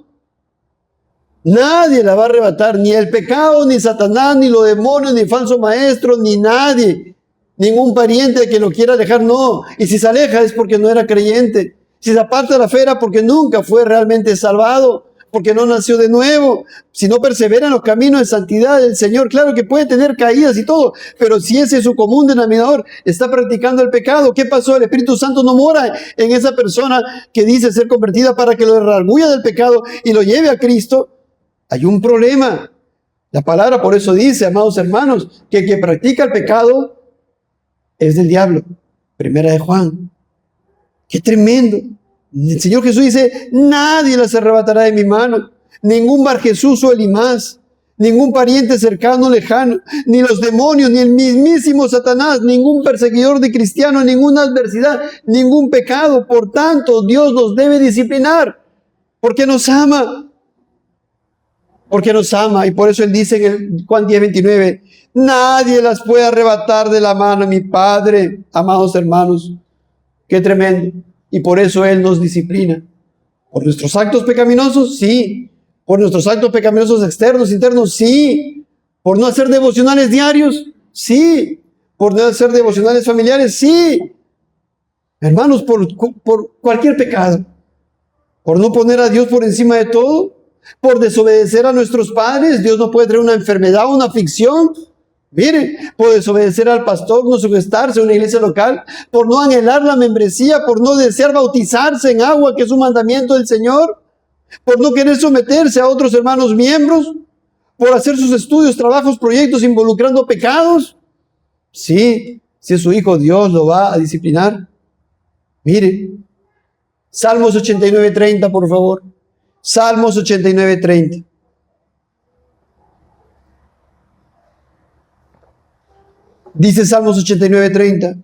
A: Nadie la va a arrebatar, ni el pecado, ni Satanás, ni los demonios, ni falsos maestros, ni nadie. Ningún pariente que lo quiera dejar, no. Y si se aleja es porque no era creyente. Si se aparta de la fe era porque nunca fue realmente salvado, porque no nació de nuevo. Si no persevera en los caminos de santidad del Señor, claro que puede tener caídas y todo, pero si ese es su común denominador, está practicando el pecado. ¿Qué pasó? El Espíritu Santo no mora en esa persona que dice ser convertida para que lo redarguya del pecado y lo lleve a Cristo. Hay un problema. La palabra por eso dice, amados hermanos, que el que practica el pecado es del diablo. Primera de Juan. ¡Qué tremendo! El Señor Jesús dice: nadie las arrebatará de mi mano. Ningún Bar Jesús o Elimás, ningún pariente cercano o lejano, ni los demonios, ni el mismísimo Satanás, ningún perseguidor de cristianos, ninguna adversidad, ningún pecado. Por tanto, Dios nos debe disciplinar, porque nos ama. Porque nos ama, y por eso Él dice en el Juan 10:29, nadie las puede arrebatar de la mano de mi Padre. Amados hermanos, qué tremendo. Y por eso Él nos disciplina. ¿Por nuestros actos pecaminosos? Sí. ¿Por nuestros actos pecaminosos externos, internos? Sí. ¿Por no hacer devocionales diarios? Sí. ¿Por no hacer devocionales familiares? Sí. Hermanos, por cualquier pecado. ¿Por no poner a Dios por encima de todo? ¿Por desobedecer a nuestros padres? Dios nos puede traer una enfermedad, una aflicción. Mire, por desobedecer al pastor, no sujetarse a una iglesia local, por no anhelar la membresía, por no desear bautizarse en agua, que es un mandamiento del Señor, por no querer someterse a otros hermanos miembros, por hacer sus estudios, trabajos, proyectos involucrando pecados. Sí, si es su hijo, Dios lo va a disciplinar. Mire, Salmos 89:30, por favor. Salmos 89:30. Dice Salmos 89:30.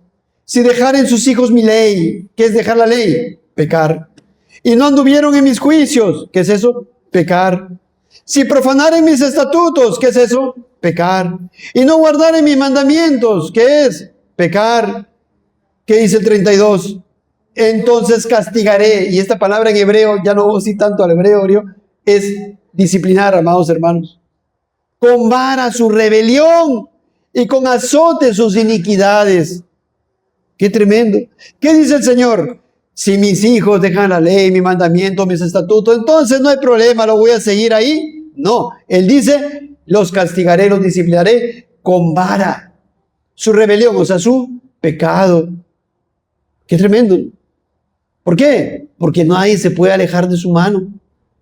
A: Si dejaren sus hijos mi ley, ¿qué es dejar la ley? Pecar. Y no anduvieron en mis juicios, ¿qué es eso? Pecar. Si profanaren mis estatutos, ¿qué es eso? Pecar. Y no guardaren mis mandamientos, ¿qué es? Pecar. ¿Qué dice el 32? Entonces castigaré. Y esta palabra en hebreo, ya no voy tanto al hebreo, es disciplinar, amados hermanos. Con vara su rebelión y con azote sus iniquidades. ¡Qué tremendo! ¿Qué dice el Señor? Si mis hijos dejan la ley, mi mandamiento, mis estatutos, entonces no hay problema, lo voy a seguir ahí. No, Él dice, los castigaré, los disciplinaré con vara. Su rebelión, o sea, su pecado. ¡Qué tremendo! ¿Por qué? Porque nadie se puede alejar de su mano.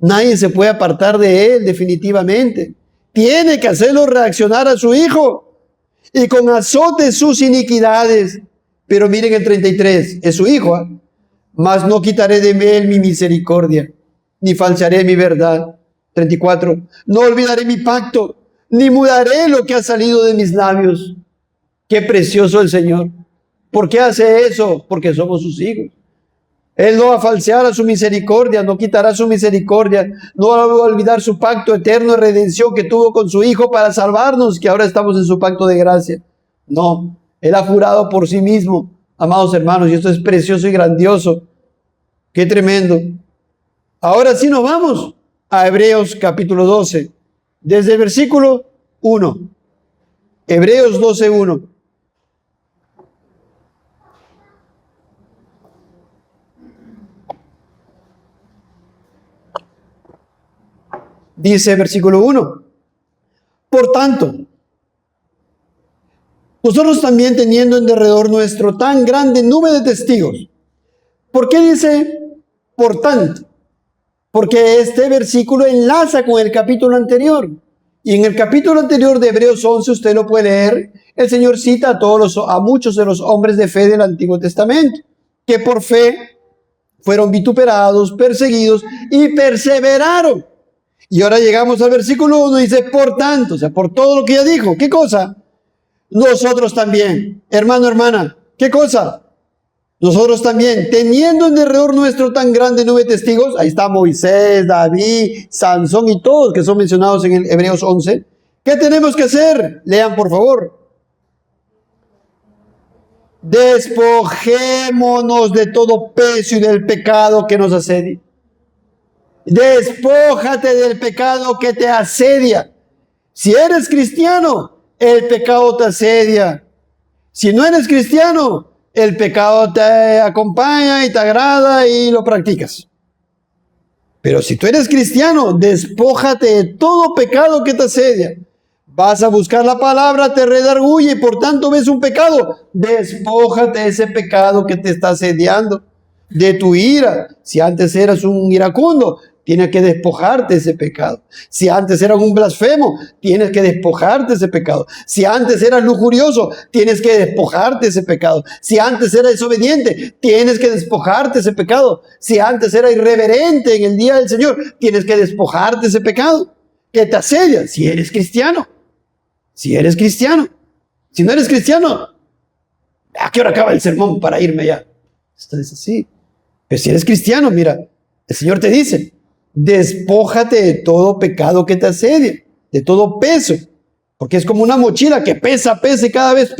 A: Nadie se puede apartar de Él definitivamente. Tiene que hacerlo reaccionar a su hijo. Y con azote sus iniquidades. Pero miren el 33, es su hijo. Mas no quitaré de él mi misericordia, ni falsearé mi verdad. 34, no olvidaré mi pacto, ni mudaré lo que ha salido de mis labios. Qué precioso el Señor. ¿Por qué hace eso? Porque somos sus hijos. Él no va a falsear a su misericordia, no quitará su misericordia, no va a olvidar su pacto eterno de redención que tuvo con su Hijo para salvarnos, que ahora estamos en su pacto de gracia. No, Él ha jurado por sí mismo, amados hermanos, y esto es precioso y grandioso. Qué tremendo. Ahora sí nos vamos a Hebreos capítulo 12, desde el versículo 1. Hebreos 12:1. Dice versículo 1. Por tanto, nosotros también teniendo en derredor nuestro tan grande nube de testigos. ¿Por qué dice por tanto? Porque este versículo enlaza con el capítulo anterior. Y en el capítulo anterior de Hebreos 11, usted lo puede leer, el Señor cita a muchos de los hombres de fe del Antiguo Testamento, que por fe fueron vituperados, perseguidos y perseveraron. Y ahora llegamos al versículo 1 y dice, por tanto, o sea, por todo lo que ya dijo. ¿Qué cosa? Nosotros también, hermano, hermana, ¿qué cosa? Nosotros también, teniendo en derredor nuestro tan grande nube de testigos, ahí está Moisés, David, Sansón y todos que son mencionados en el Hebreos 11. ¿Qué tenemos que hacer? Lean, por favor. Despojémonos de todo peso y del pecado que nos asedia. Despójate del pecado que te asedia. Si eres cristiano, el pecado te asedia. Si no eres cristiano, el pecado te acompaña y te agrada y lo practicas. Pero si tú eres cristiano, despójate de todo pecado que te asedia. Vas a buscar la palabra, te redarguye y por tanto ves un pecado. Despójate de ese pecado que te está asediando. De tu ira. Si antes eras un iracundo, tienes que despojarte de ese pecado. Si antes eras un blasfemo, tienes que despojarte de ese pecado. Si antes eras lujurioso, tienes que despojarte de ese pecado. Si antes eras desobediente, tienes que despojarte de ese pecado. Si antes eras irreverente en el día del Señor, tienes que despojarte de ese pecado que te asedia. Si eres cristiano. Si eres cristiano. Si no eres cristiano, ¿a qué hora acaba el sermón para irme ya? Esto es así. Pero si eres cristiano, mira, el Señor te dice, despójate de todo pecado que te asedia, de todo peso, porque es como una mochila que pesa y cada vez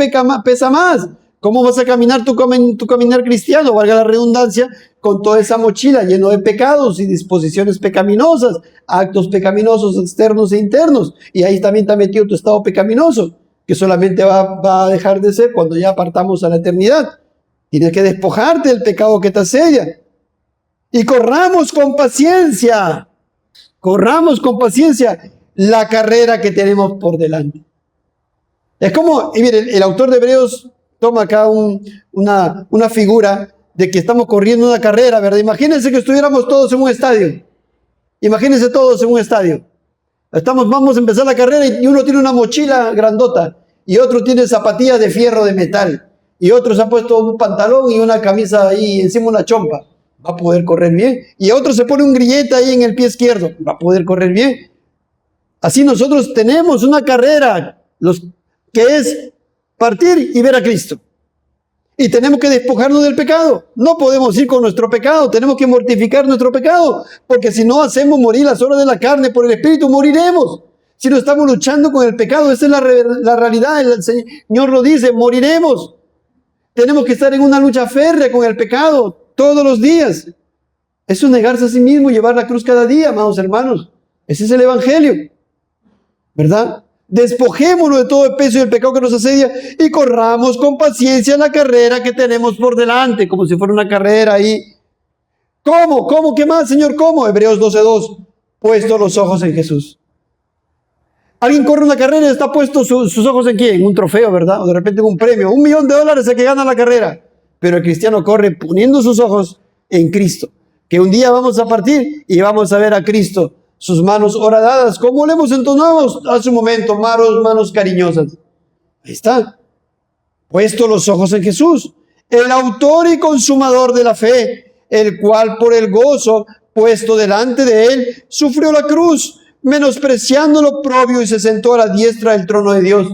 A: pesa más. ¿Cómo vas a caminar tu caminar cristiano, valga la redundancia, con toda esa mochila lleno de pecados y disposiciones pecaminosas, actos pecaminosos externos e internos? Y ahí también te ha metido tu estado pecaminoso, que solamente va a dejar de ser cuando ya partamos a la eternidad. Tienes que despojarte del pecado que te asedia. Y corramos con paciencia la carrera que tenemos por delante. Es como, y miren, el autor de Hebreos toma acá una figura de que estamos corriendo una carrera, ¿verdad? Imagínense que estuviéramos todos en un estadio. Imagínense todos en un estadio. Vamos a empezar la carrera y uno tiene una mochila grandota y otro tiene zapatillas de fierro de metal y otro se ha puesto un pantalón y una camisa ahí encima una chompa. Va a poder correr bien. Y otro se pone un grillete ahí en el pie izquierdo. Va a poder correr bien. Así nosotros tenemos una carrera que es partir y ver a Cristo. Y tenemos que despojarnos del pecado. No podemos ir con nuestro pecado. Tenemos que mortificar nuestro pecado. Porque si no hacemos morir las obras de la carne, por el Espíritu moriremos. Si no estamos luchando con el pecado, esa es la realidad. El Señor lo dice, moriremos. Tenemos que estar en una lucha férrea con el pecado todos los días. Eso es negarse a sí mismo y llevar la cruz cada día, amados hermanos. Ese es el Evangelio, ¿verdad? Despojémonos de todo el peso y el pecado que nos asedia y corramos con paciencia la carrera que tenemos por delante, como si fuera una carrera ahí. ¿Cómo? ¿Cómo? ¿Qué más, Señor? ¿Cómo? Hebreos 12:2. Puesto los ojos en Jesús. Alguien corre una carrera y está puesto sus ojos en quién, un trofeo, ¿verdad? O de repente un premio, $1 millón es el que gana la carrera. Pero el cristiano corre poniendo sus ojos en Cristo. Que un día vamos a partir y vamos a ver a Cristo, sus manos horadadas, como le hemos entonado hace un momento, manos cariñosas. Ahí está. Puesto los ojos en Jesús, el autor y consumador de la fe, el cual por el gozo puesto delante de él, sufrió la cruz, menospreciando lo oprobio y se sentó a la diestra del trono de Dios.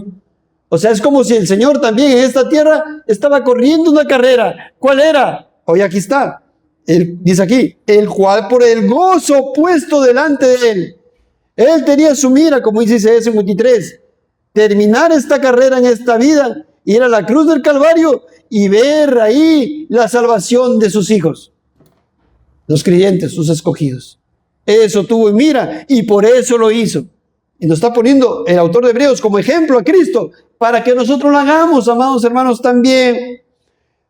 A: O sea, es como si el Señor también en esta tierra estaba corriendo una carrera. ¿Cuál era? Hoy aquí está. Él dice aquí, el cual por el gozo puesto delante de él tenía su mira, como dice Isaías 53, terminar esta carrera en esta vida, ir a la cruz del Calvario y ver ahí la salvación de sus hijos, los creyentes, sus escogidos. Eso tuvo en mira y por eso lo hizo. Y nos está poniendo el autor de Hebreos como ejemplo a Cristo, para que nosotros lo hagamos, amados hermanos, también.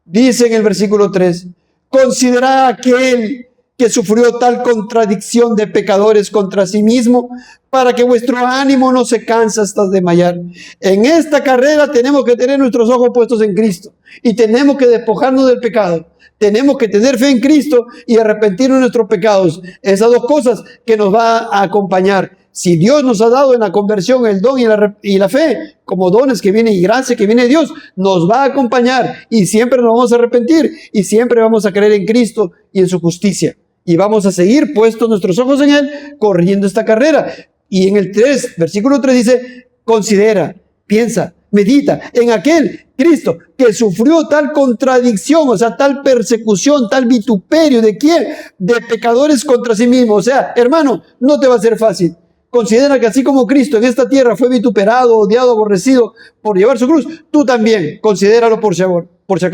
A: Dice en el versículo 3, considera aquel que sufrió tal contradicción de pecadores contra sí mismo, para que vuestro ánimo no se canse hasta desmayar. En esta carrera tenemos que tener nuestros ojos puestos en Cristo y tenemos que despojarnos del pecado. Tenemos que tener fe en Cristo y arrepentirnos de nuestros pecados. Esas dos cosas que nos va a acompañar. Si Dios nos ha dado en la conversión el don y la fe, como dones que vienen y gracia que viene de Dios, nos va a acompañar y siempre nos vamos a arrepentir y siempre vamos a creer en Cristo y en su justicia. Y vamos a seguir puestos nuestros ojos en Él, corriendo esta carrera. Y en el 3, versículo 3 dice, considera, piensa, medita en aquel Cristo que sufrió tal contradicción, o sea, tal persecución, tal vituperio. ¿De quién? De pecadores contra sí mismo. O sea, hermano, no te va a ser fácil. Considera que así como Cristo en esta tierra fue vituperado, odiado, aborrecido por llevar su cruz, tú también, considéralo por si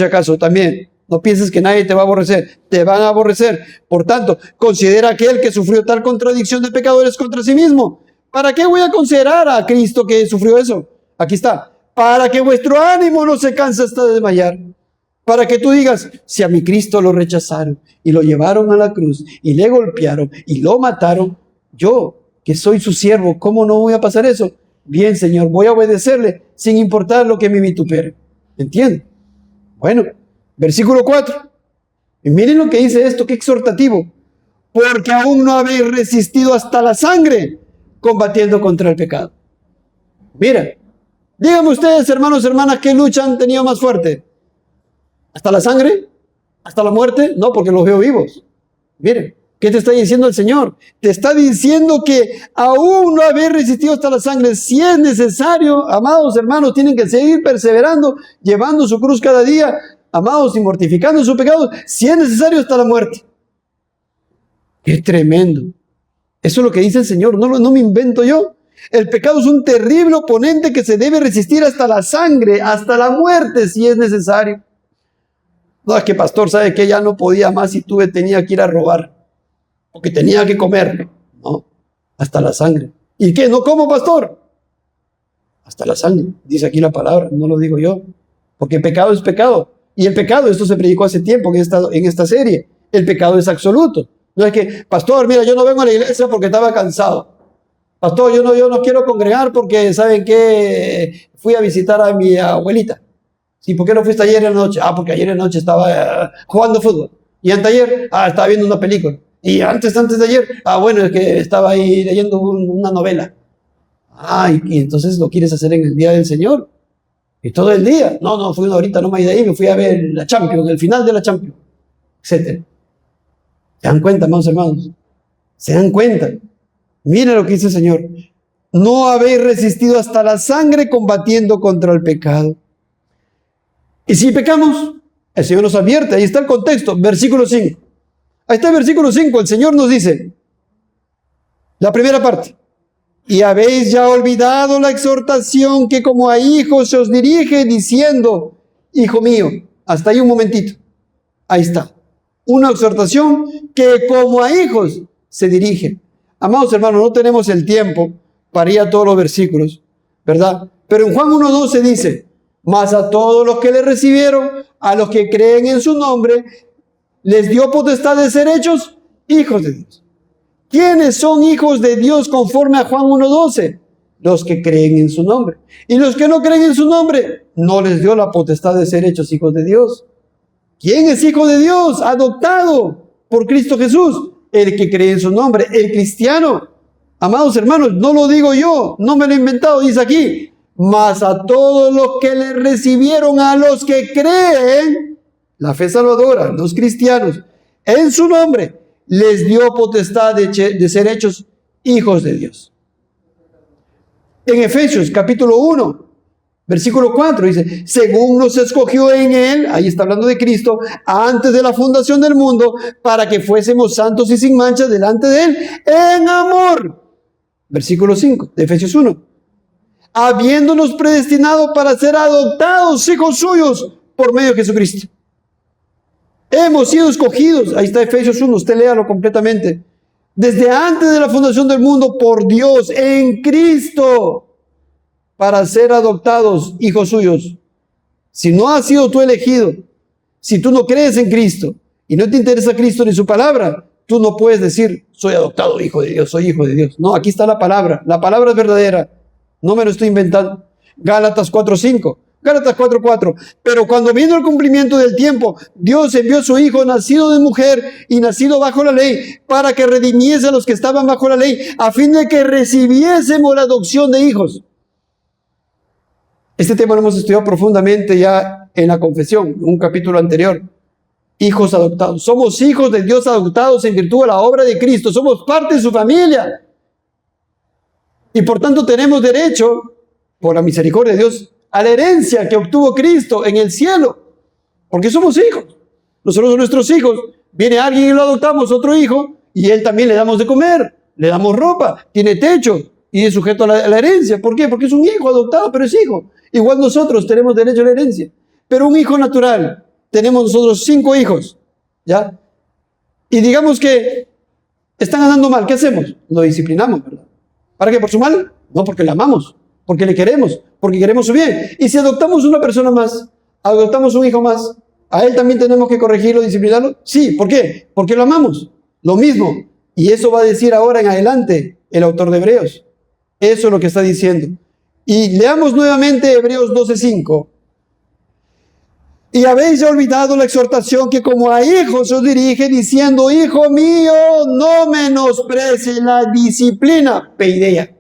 A: acaso también. No pienses que nadie te va a aborrecer, te van a aborrecer. Por tanto, considera aquel que sufrió tal contradicción de pecadores contra sí mismo. ¿Para qué voy a considerar a Cristo que sufrió eso? Aquí está. Para que vuestro ánimo no se canse hasta desmayar. Para que tú digas, si a mi Cristo lo rechazaron y lo llevaron a la cruz y le golpearon y lo mataron, yo, que soy su siervo, ¿cómo no voy a pasar eso? Bien, Señor, voy a obedecerle sin importar lo que me vitupere. ¿Entienden? Bueno, versículo 4. Y miren lo que dice esto, qué exhortativo. Porque aún no habéis resistido hasta la sangre combatiendo contra el pecado. Mira, díganme ustedes, hermanos, hermanas, ¿qué lucha han tenido más fuerte? ¿Hasta la sangre? ¿Hasta la muerte? No, porque los veo vivos. Miren. ¿Qué te está diciendo el Señor? Te está diciendo que aún no habéis resistido hasta la sangre. Si es necesario, amados hermanos, tienen que seguir perseverando, llevando su cruz cada día, amados, y mortificando sus pecados, si es necesario hasta la muerte. ¡Qué tremendo! Eso es lo que dice el Señor, no me invento yo. El pecado es un terrible oponente que se debe resistir hasta la sangre, hasta la muerte, si es necesario. No, es que pastor, ¿sabe que ya no podía más y tenía que ir a robar? Porque tenía que comer, ¿no? Hasta la sangre. ¿Y qué? ¿No como, pastor? Hasta la sangre, dice aquí la palabra, no lo digo yo. Porque pecado es pecado. Y el pecado, esto se predicó hace tiempo en esta serie, el pecado es absoluto. No es que, pastor, mira, yo no vengo a la iglesia porque estaba cansado. Pastor, yo no quiero congregar porque, ¿saben qué? Fui a visitar a mi abuelita. Sí, ¿por qué no fuiste ayer en la noche? Porque ayer en la noche estaba jugando fútbol. Y anteayer, estaba viendo una película. Y antes de ayer, bueno, es que estaba ahí leyendo una novela. Y entonces lo quieres hacer en el día del Señor. Y todo el día. No, fui una horita nomás de ahí, me fui a ver la Champions, el final de la Champions, etc. ¿Se dan cuenta, hermanos? ¿Se dan cuenta? Miren lo que dice el Señor. No habéis resistido hasta la sangre combatiendo contra el pecado. Y si pecamos, el Señor nos advierte. Ahí está el contexto, versículo 5. Ahí está el versículo 5, el Señor nos dice, la primera parte, y habéis ya olvidado la exhortación que como a hijos se os dirige diciendo, hijo mío, hasta ahí un momentito, ahí está, una exhortación que como a hijos se dirige. Amados hermanos, no tenemos el tiempo para ir a todos los versículos, ¿verdad? Pero en Juan 1:12 dice, mas a todos los que le recibieron, a los que creen en su nombre, les dio potestad de ser hechos hijos de Dios. ¿Quiénes son hijos de Dios conforme a Juan 1:12? Los que creen en su nombre. Y los que no creen en su nombre, no les dio la potestad de ser hechos hijos de Dios. ¿Quién es hijo de Dios? Adoptado por Cristo Jesús. El que cree en su nombre, el cristiano. Amados hermanos, no lo digo yo, no me lo he inventado, dice aquí. Mas a todos los que le recibieron, a los que creen, la fe salvadora, los cristianos, en su nombre, les dio potestad de ser hechos hijos de Dios. En Efesios capítulo 1, Versículo 4 dice, según nos escogió en Él, ahí está hablando de Cristo, antes de la fundación del mundo, para que fuésemos santos y sin mancha delante de Él, en amor. Versículo 5 de Efesios 1. Habiéndonos predestinado para ser adoptados hijos suyos por medio de Jesucristo. Hemos sido escogidos, ahí está Efesios 1, usted léalo completamente. Desde antes de la fundación del mundo, por Dios, en Cristo, para ser adoptados hijos suyos. Si no has sido tú elegido, si tú no crees en Cristo y no te interesa Cristo ni su palabra, tú no puedes decir, soy adoptado hijo de Dios, soy hijo de Dios. No, aquí está la palabra es verdadera, no me lo estoy inventando. Gálatas 4:5, Gálatas 4:4. Pero cuando vino el cumplimiento del tiempo, Dios envió a su Hijo, nacido de mujer y nacido bajo la ley, para que redimiese a los que estaban bajo la ley, a fin de que recibiésemos la adopción de hijos. Este tema lo hemos estudiado profundamente ya en la confesión, en un capítulo anterior. Hijos adoptados. Somos hijos de Dios adoptados en virtud de la obra de Cristo. Somos parte de su familia. Y por tanto tenemos derecho, por la misericordia de Dios, a la herencia que obtuvo Cristo en el cielo. Porque somos hijos. Nosotros somos nuestros hijos. Viene alguien y lo adoptamos, otro hijo, y él también le damos de comer, le damos ropa, tiene techo y es sujeto a la herencia. ¿Por qué? Porque es un hijo adoptado, pero es hijo. Igual nosotros tenemos derecho a la herencia. Pero un hijo natural, tenemos nosotros 5 hijos, ¿ya? Y digamos que están andando mal, ¿qué hacemos? Lo disciplinamos, ¿verdad? ¿Para qué? ¿Por su mal? No, porque le amamos, porque le queremos, porque queremos su bien. Y si adoptamos una persona más, adoptamos un hijo más, ¿a él también tenemos que corregirlo, disciplinarlo? Sí, ¿por qué? Porque lo amamos, lo mismo. Y eso va a decir ahora en adelante el autor de Hebreos. Eso es lo que está diciendo. Y leamos nuevamente Hebreos 12:5. Y habéis ya olvidado la exhortación que como a hijos os dirige, diciendo, hijo mío, no menosprecies la disciplina, peideia,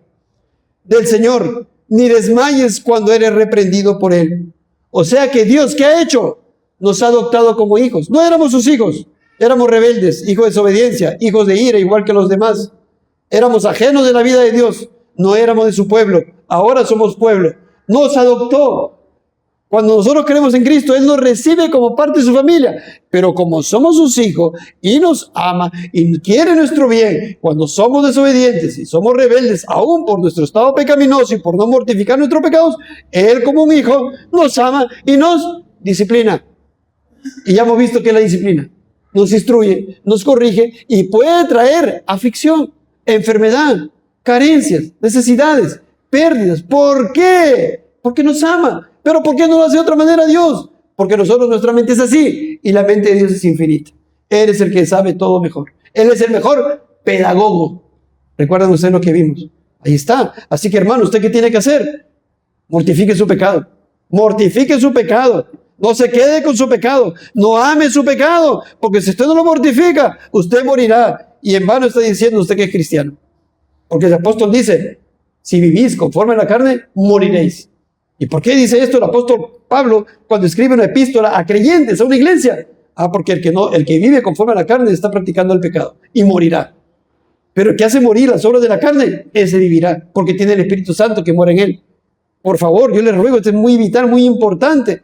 A: del Señor, ni desmayes cuando eres reprendido por Él. O sea que Dios, ¿qué ha hecho? Nos ha adoptado como hijos. No éramos sus hijos, éramos rebeldes, hijos de desobediencia, hijos de ira, igual que los demás. Éramos ajenos de la vida de Dios, no éramos de su pueblo. Ahora somos pueblo. Nos adoptó. Cuando nosotros creemos en Cristo, Él nos recibe como parte de su familia. Pero como somos sus hijos y nos ama y quiere nuestro bien, cuando somos desobedientes y somos rebeldes, aún por nuestro estado pecaminoso y por no mortificar nuestros pecados, Él como un hijo nos ama y nos disciplina. Y ya hemos visto que la disciplina nos instruye, nos corrige y puede traer aflicción, enfermedad, carencias, necesidades, pérdidas. ¿Por qué? Porque nos ama. ¿Pero por qué no lo hace de otra manera Dios? Porque nuestra mente es así y la mente de Dios es infinita. Él es el que sabe todo mejor. Él es el mejor pedagogo. ¿Recuerdan ustedes lo que vimos? Ahí está. Así que hermano, ¿usted qué tiene que hacer? Mortifique su pecado. Mortifique su pecado. No se quede con su pecado. No ame su pecado. Porque si usted no lo mortifica, usted morirá. Y en vano está diciendo usted que es cristiano. Porque el apóstol dice, si vivís conforme a la carne, moriréis. ¿Y por qué dice esto el apóstol Pablo cuando escribe una epístola a creyentes, a una iglesia? Porque el que vive conforme a la carne está practicando el pecado y morirá. Pero el que hace morir las obras de la carne, ese vivirá, porque tiene el Espíritu Santo que mora en él. Por favor, yo les ruego, esto es muy vital, muy importante.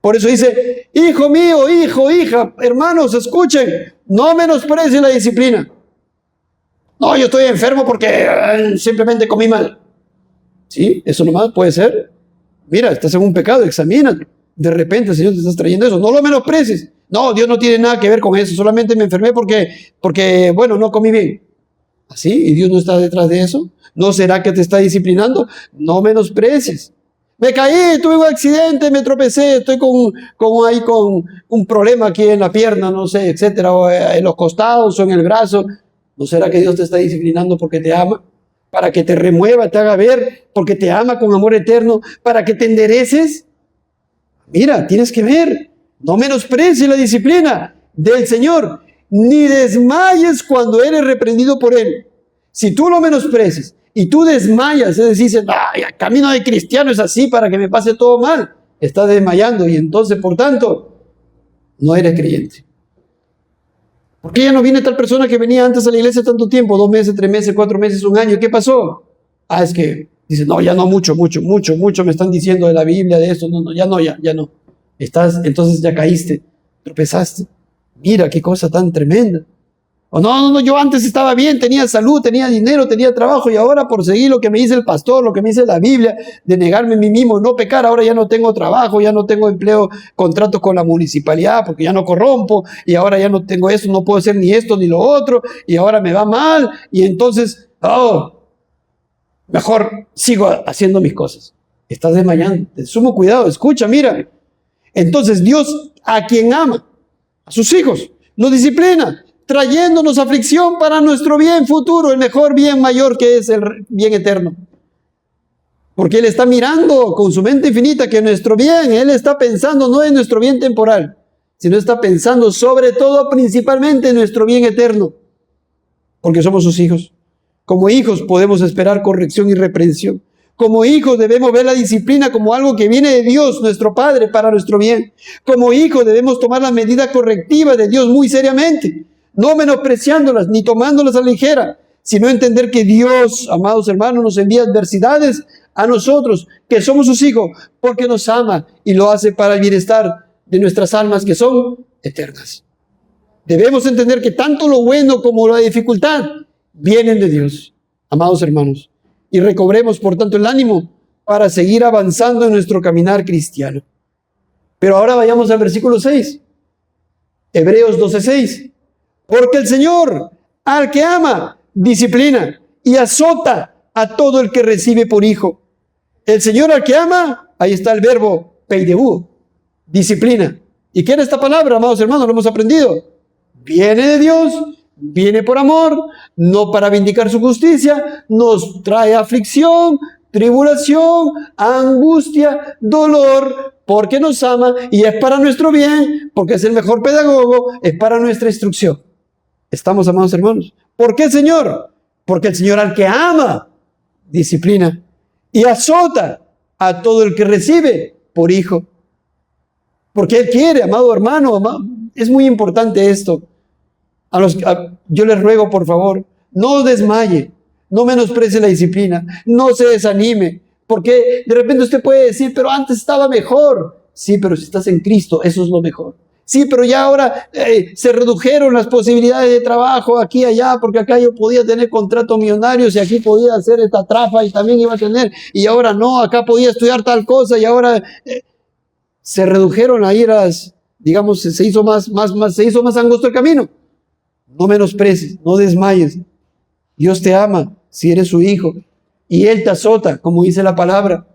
A: Por eso dice, hijo mío, hijo, hija, hermanos, escuchen, no menosprecien la disciplina. No, yo estoy enfermo porque simplemente comí mal. ¿Sí? Eso nomás puede ser. Mira, estás en un pecado, examínate. De repente el Señor te está trayendo eso. No lo menosprecies. No, Dios no tiene nada que ver con eso. Solamente me enfermé porque bueno, no comí bien. ¿Así? ¿Y Dios no está detrás de eso? ¿No será que te está disciplinando? No menosprecies. Me caí, tuve un accidente, me tropecé, estoy con un problema aquí en la pierna, no sé, etcétera, o en los costados o en el brazo. ¿No será que Dios te está disciplinando porque te ama? Para que te remueva, te haga ver, porque te ama con amor eterno, para que te endereces. Mira, tienes que ver, no menosprecies la disciplina del Señor, ni desmayes cuando eres reprendido por Él. Si tú lo menosprecies y tú desmayas, es decir, ay, el camino de cristiano es así para que me pase todo mal, estás desmayando y entonces, por tanto, no eres creyente. ¿Por qué ya no viene tal persona que venía antes a la iglesia tanto tiempo? 2 meses, 3 meses, 4 meses, 1 año. ¿Qué pasó? Es que Dice, no, ya no, mucho me están diciendo de la Biblia, de esto, no, ya no. Entonces ya caíste, tropezaste. Mira qué cosa tan tremenda. O no, yo antes estaba bien, tenía salud, tenía dinero, tenía trabajo, y ahora por seguir lo que me dice el pastor, lo que me dice la Biblia, de negarme a mí mismo, no pecar, ahora ya no tengo trabajo, ya no tengo empleo, contratos con la municipalidad, porque ya no corrompo, y ahora ya no tengo eso, no puedo hacer ni esto ni lo otro, y ahora me va mal, y entonces, mejor sigo haciendo mis cosas. Estás desmayando, te sumo cuidado, escucha, mira. Entonces Dios, a quien ama, a sus hijos, los disciplina, trayéndonos aflicción para nuestro bien futuro, el mejor bien mayor que es el bien eterno. Porque Él está mirando con su mente infinita que nuestro bien, Él está pensando no en nuestro bien temporal, sino está pensando sobre todo, principalmente en nuestro bien eterno. Porque somos sus hijos. Como hijos podemos esperar corrección y reprensión. Como hijos debemos ver la disciplina como algo que viene de Dios, nuestro Padre, para nuestro bien. Como hijos debemos tomar las medidas correctivas de Dios muy seriamente, no menospreciándolas ni tomándolas a la ligera, sino entender que Dios, amados hermanos, nos envía adversidades a nosotros, que somos sus hijos, porque nos ama y lo hace para el bienestar de nuestras almas que son eternas. Debemos entender que tanto lo bueno como la dificultad vienen de Dios, amados hermanos, y recobremos por tanto el ánimo para seguir avanzando en nuestro caminar cristiano. Pero ahora vayamos al versículo 6, Hebreos 12:6. Porque el Señor, al que ama, disciplina y azota a todo el que recibe por hijo. El Señor al que ama, ahí está el verbo peidebú, disciplina. ¿Y qué era esta palabra, amados hermanos? Lo hemos aprendido. Viene de Dios, viene por amor, no para vindicar su justicia, nos trae aflicción, tribulación, angustia, dolor, porque nos ama y es para nuestro bien, porque es el mejor pedagogo, es para nuestra instrucción. ¿Estamos, amados hermanos? ¿Por qué, Señor? Porque el Señor al que ama, disciplina y azota a todo el que recibe por hijo. Porque Él quiere, amado hermano, es muy importante esto. Yo les ruego, por favor, no desmaye, no menosprecie la disciplina, no se desanime, porque de repente usted puede decir, pero antes estaba mejor. Sí, pero si estás en Cristo, eso es lo mejor. Sí, pero ya ahora se redujeron las posibilidades de trabajo aquí y allá, porque acá yo podía tener contratos millonarios y aquí podía hacer esta trafa y también iba a tener, y ahora no, acá podía estudiar tal cosa y ahora se redujeron ahí digamos, se hizo más angosto el camino. No menosprecies, no desmayes. Dios te ama si eres su hijo y Él te azota, como dice la palabra.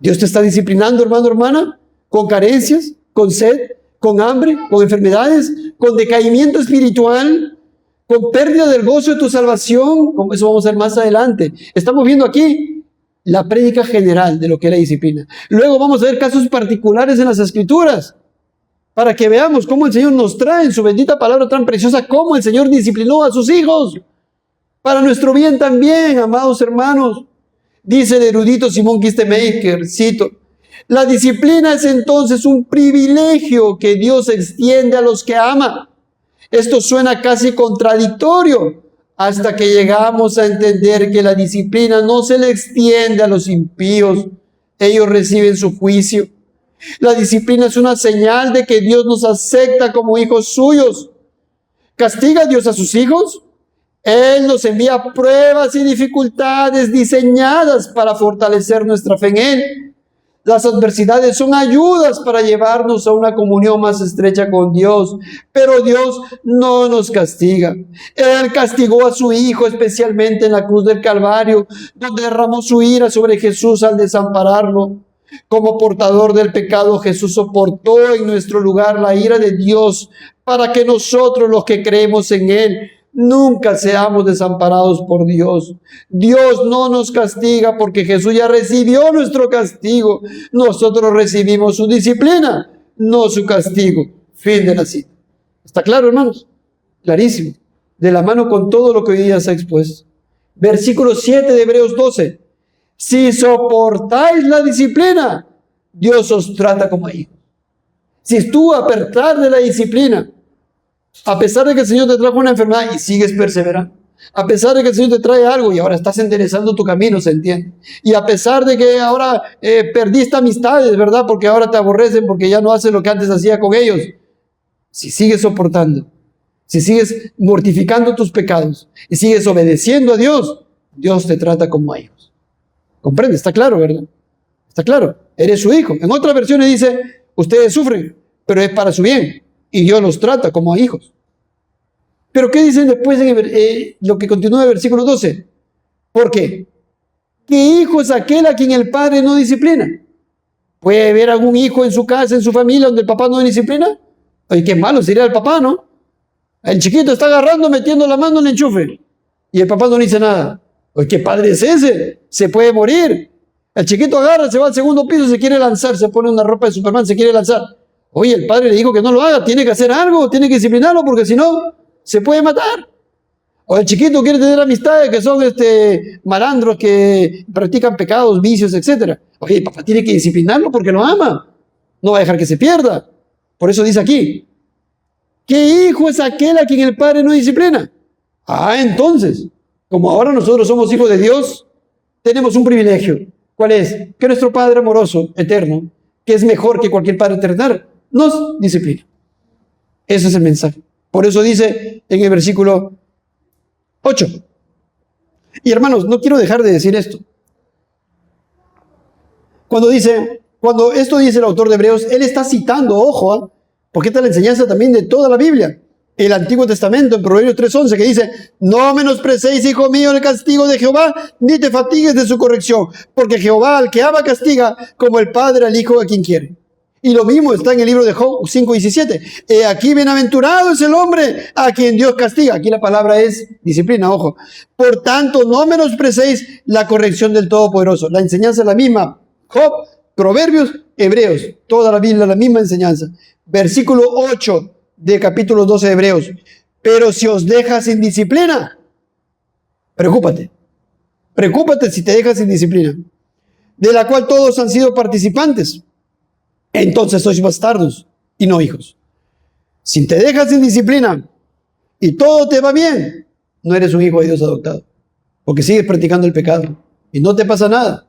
A: Dios te está disciplinando, hermano, hermana, con carencias, con sed, con hambre, con enfermedades, con decaimiento espiritual, con pérdida del gozo de tu salvación. Como eso vamos a ver más adelante. Estamos viendo aquí la prédica general de lo que es la disciplina. Luego vamos a ver casos particulares en las Escrituras, para que veamos cómo el Señor nos trae en su bendita palabra tan preciosa, cómo el Señor disciplinó a sus hijos, para nuestro bien también, amados hermanos. Dice el erudito Simón Kistemaker, cito, la disciplina es entonces un privilegio que Dios extiende a los que ama. Esto suena casi contradictorio, hasta que llegamos a entender que la disciplina no se le extiende a los impíos, ellos reciben su juicio. La disciplina es una señal de que Dios nos acepta como hijos suyos. ¿Castiga Dios a sus hijos? Él nos envía pruebas y dificultades diseñadas para fortalecer nuestra fe en Él. Las adversidades son ayudas para llevarnos a una comunión más estrecha con Dios, pero Dios no nos castiga. Él castigó a su Hijo especialmente en la cruz del Calvario, donde derramó su ira sobre Jesús al desampararlo. Como portador del pecado, Jesús soportó en nuestro lugar la ira de Dios para que nosotros, los que creemos en Él, nunca seamos desamparados por Dios. Dios no nos castiga porque Jesús ya recibió nuestro castigo. Nosotros recibimos su disciplina, no su castigo. Fin de la cita. ¿Está claro, hermanos? Clarísimo. De la mano con todo lo que hoy día se ha expuesto. Versículo 7 de Hebreos 12. Si soportáis la disciplina, Dios os trata como hijos. Si tú, a pesar de la disciplina, a pesar de que el Señor te trajo una enfermedad y sigues perseverando, A pesar de que el Señor te trae algo y ahora estás enderezando tu camino, ¿se entiende? Y a pesar de que ahora perdiste amistades, ¿verdad? Porque ahora te aborrecen, porque ya no haces lo que antes hacía con ellos. Si sigues soportando, si sigues mortificando tus pecados y sigues obedeciendo a Dios, Dios te trata como a hijos. ¿Comprende? Está claro, ¿verdad? Está claro. Eres su hijo. En otras versiones dice, ustedes sufren, pero es para su bien. Y Dios los trata como a hijos. Pero ¿qué dicen después en lo que continúa el versículo 12? ¿Por qué? ¿Qué hijo es aquel a quien el padre no disciplina? ¿Puede haber algún hijo en su casa, en su familia, donde el papá no disciplina? Oye, qué malo sería el papá, ¿no? El chiquito está agarrando, metiendo la mano en el enchufe. Y el papá no le dice nada. Oye, ¿qué padre es ese? Se puede morir. El chiquito agarra, se va al segundo piso, se quiere lanzar, se pone una ropa de Superman, se quiere lanzar. Oye, el padre le dijo que no lo haga, tiene que hacer algo, tiene que disciplinarlo, porque si no, se puede matar. O el chiquito quiere tener amistades que son malandros, que practican pecados, vicios, etc. Oye, el papá tiene que disciplinarlo porque lo ama. No va a dejar que se pierda. Por eso dice aquí, ¿qué hijo es aquel a quien el padre no disciplina? Entonces, como ahora nosotros somos hijos de Dios, tenemos un privilegio. ¿Cuál es? Que nuestro Padre amoroso, eterno, que es mejor que cualquier padre terrenal, nos disciplina. Ese es el mensaje. Por eso dice en el versículo 8. Y hermanos, no quiero dejar de decir esto. Cuando esto dice el autor de Hebreos, él está citando, ojo, porque esta es la enseñanza también de toda la Biblia. El Antiguo Testamento, en Proverbios 3:11, que dice, no menosprecéis, hijo mío, el castigo de Jehová, ni te fatigues de su corrección, porque Jehová al que ama castiga, como el padre al hijo a quien quiere. Y lo mismo está en el libro de Job 5:17. Aquí bienaventurado es el hombre a quien Dios castiga. Aquí la palabra es disciplina, ojo. Por tanto, no menosprecéis la corrección del Todopoderoso. La enseñanza es la misma. Job, Proverbios, Hebreos. Toda la Biblia la misma enseñanza. Versículo 8 de capítulo 12 de Hebreos. Pero si os dejas sin disciplina, preocúpate. Preocúpate si te dejas sin disciplina, de la cual todos han sido participantes. Entonces sois bastardos y no hijos. Si te dejas sin disciplina y todo te va bien, no eres un hijo de Dios adoptado, porque sigues practicando el pecado y no te pasa nada.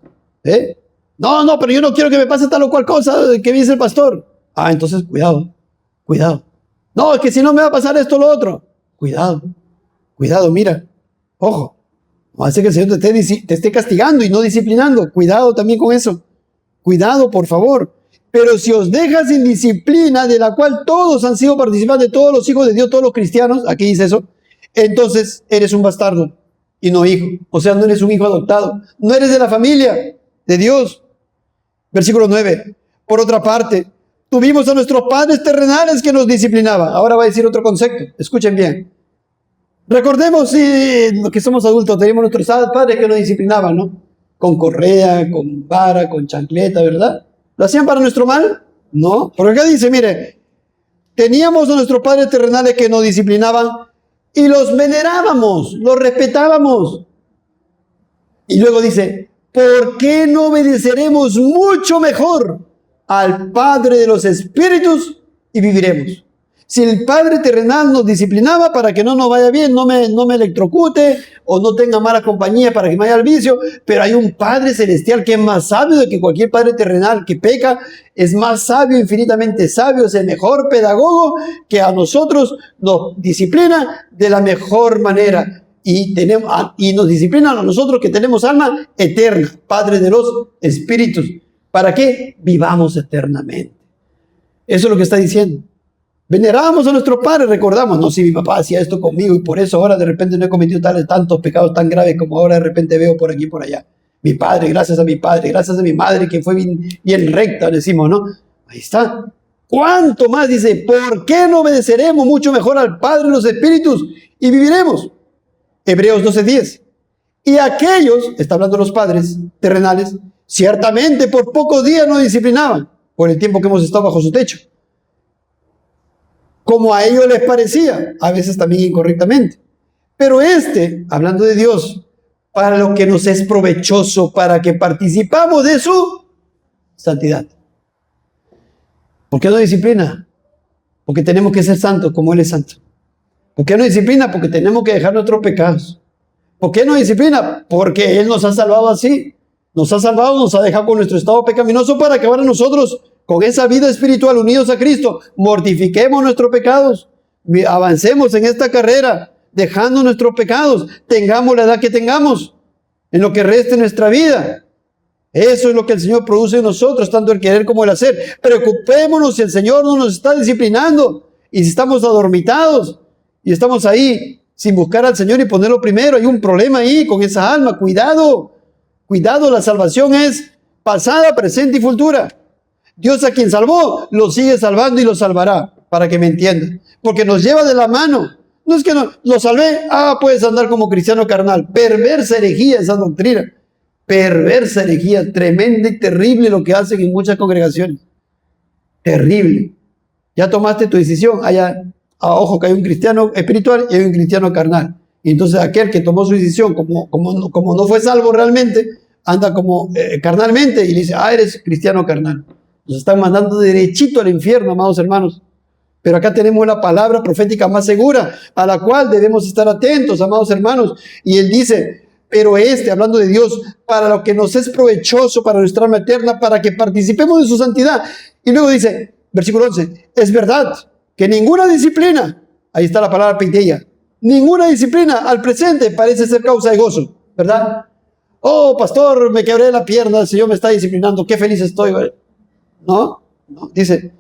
A: No, pero yo no quiero que me pase tal o cual cosa que me dice el pastor. Entonces cuidado. No, es que si no me va a pasar esto o lo otro. Cuidado, mira, ojo. No hace que el Señor te esté castigando y no disciplinando. Cuidado también con eso. Cuidado, por favor. Pero si os dejas sin disciplina, de la cual todos han sido participantes, todos los hijos de Dios, todos los cristianos, aquí dice eso, entonces eres un bastardo y no hijo. O sea, no eres un hijo adoptado. No eres de la familia de Dios. Versículo 9. Por otra parte, tuvimos a nuestros padres terrenales que nos disciplinaban. Ahora va a decir otro concepto. Escuchen bien. Recordemos que somos adultos, teníamos nuestros padres que nos disciplinaban, ¿no? Con correa, con vara, con chancleta, ¿verdad? ¿Lo hacían para nuestro mal? No. Porque acá dice, mire, teníamos a nuestros padres terrenales que nos disciplinaban y los venerábamos, los respetábamos. Y luego dice, ¿por qué no obedeceremos mucho mejor al Padre de los Espíritus y viviremos? Si el Padre terrenal nos disciplinaba para que no nos vaya bien, no me electrocute o no tenga mala compañía para que me vaya al vicio, pero hay un Padre celestial que es más sabio de que cualquier Padre terrenal que peca, es más sabio, infinitamente sabio, es el mejor pedagogo que a nosotros nos disciplina de la mejor manera y nos disciplina a nosotros que tenemos alma eterna, Padre de los Espíritus. ¿Para qué? Vivamos eternamente. Eso es lo que está diciendo. Venerábamos a nuestros padres, recordamos, no, si mi papá hacía esto conmigo y por eso ahora de repente no he cometido tantos pecados tan graves como ahora de repente veo por aquí y por allá. Mi padre, gracias a mi padre, gracias a mi madre que fue bien recta, decimos, ¿no? Ahí está. ¿Cuánto más? Dice, ¿por qué no obedeceremos mucho mejor al Padre de los Espíritus y viviremos? Hebreos 12:10. Y aquellos, está hablando de los padres terrenales, ciertamente por pocos días nos disciplinaban, por el tiempo que hemos estado bajo su techo. Como a ellos les parecía, a veces también incorrectamente. Pero hablando de Dios, para lo que nos es provechoso, para que participamos de su santidad. ¿Por qué no disciplina? Porque tenemos que ser santos como Él es santo. ¿Por qué no disciplina? Porque tenemos que dejar nuestros pecados. ¿Por qué no disciplina? Porque Él nos ha salvado así. Nos ha salvado, nos ha dejado con nuestro estado pecaminoso para que ahora nosotros, con esa vida espiritual unidos a Cristo, mortifiquemos nuestros pecados, avancemos en esta carrera, dejando nuestros pecados, tengamos la edad que tengamos, en lo que reste nuestra vida. Eso es lo que el Señor produce en nosotros, tanto el querer como el hacer. Preocupémonos si el Señor no nos está disciplinando y si estamos adormitados y estamos ahí sin buscar al Señor y ponerlo primero. Hay un problema ahí con esa alma. Cuidado, cuidado, la salvación es pasada, presente y futura. Dios, a quien salvó, lo sigue salvando y lo salvará, para que me entiendan. Porque nos lleva de la mano. No es que no, lo salvé, puedes andar como cristiano carnal. Perversa herejía esa doctrina. Perversa herejía, tremenda y terrible lo que hacen en muchas congregaciones. Terrible. Ya tomaste tu decisión. Ojo, que hay un cristiano espiritual y hay un cristiano carnal. Y entonces aquel que tomó su decisión, como no fue salvo realmente, anda como carnalmente y le dice, eres cristiano carnal. Nos están mandando derechito al infierno, amados hermanos. Pero acá tenemos la palabra profética más segura, a la cual debemos estar atentos, amados hermanos. Y Él dice, pero hablando de Dios, para lo que nos es provechoso para nuestra alma eterna, para que participemos de su santidad. Y luego dice, versículo 11, es verdad que ninguna disciplina, ahí está la palabra peideia, ninguna disciplina al presente parece ser causa de gozo, ¿verdad? Oh, pastor, me quebré la pierna, el Señor me está disciplinando, qué feliz estoy. No, dice,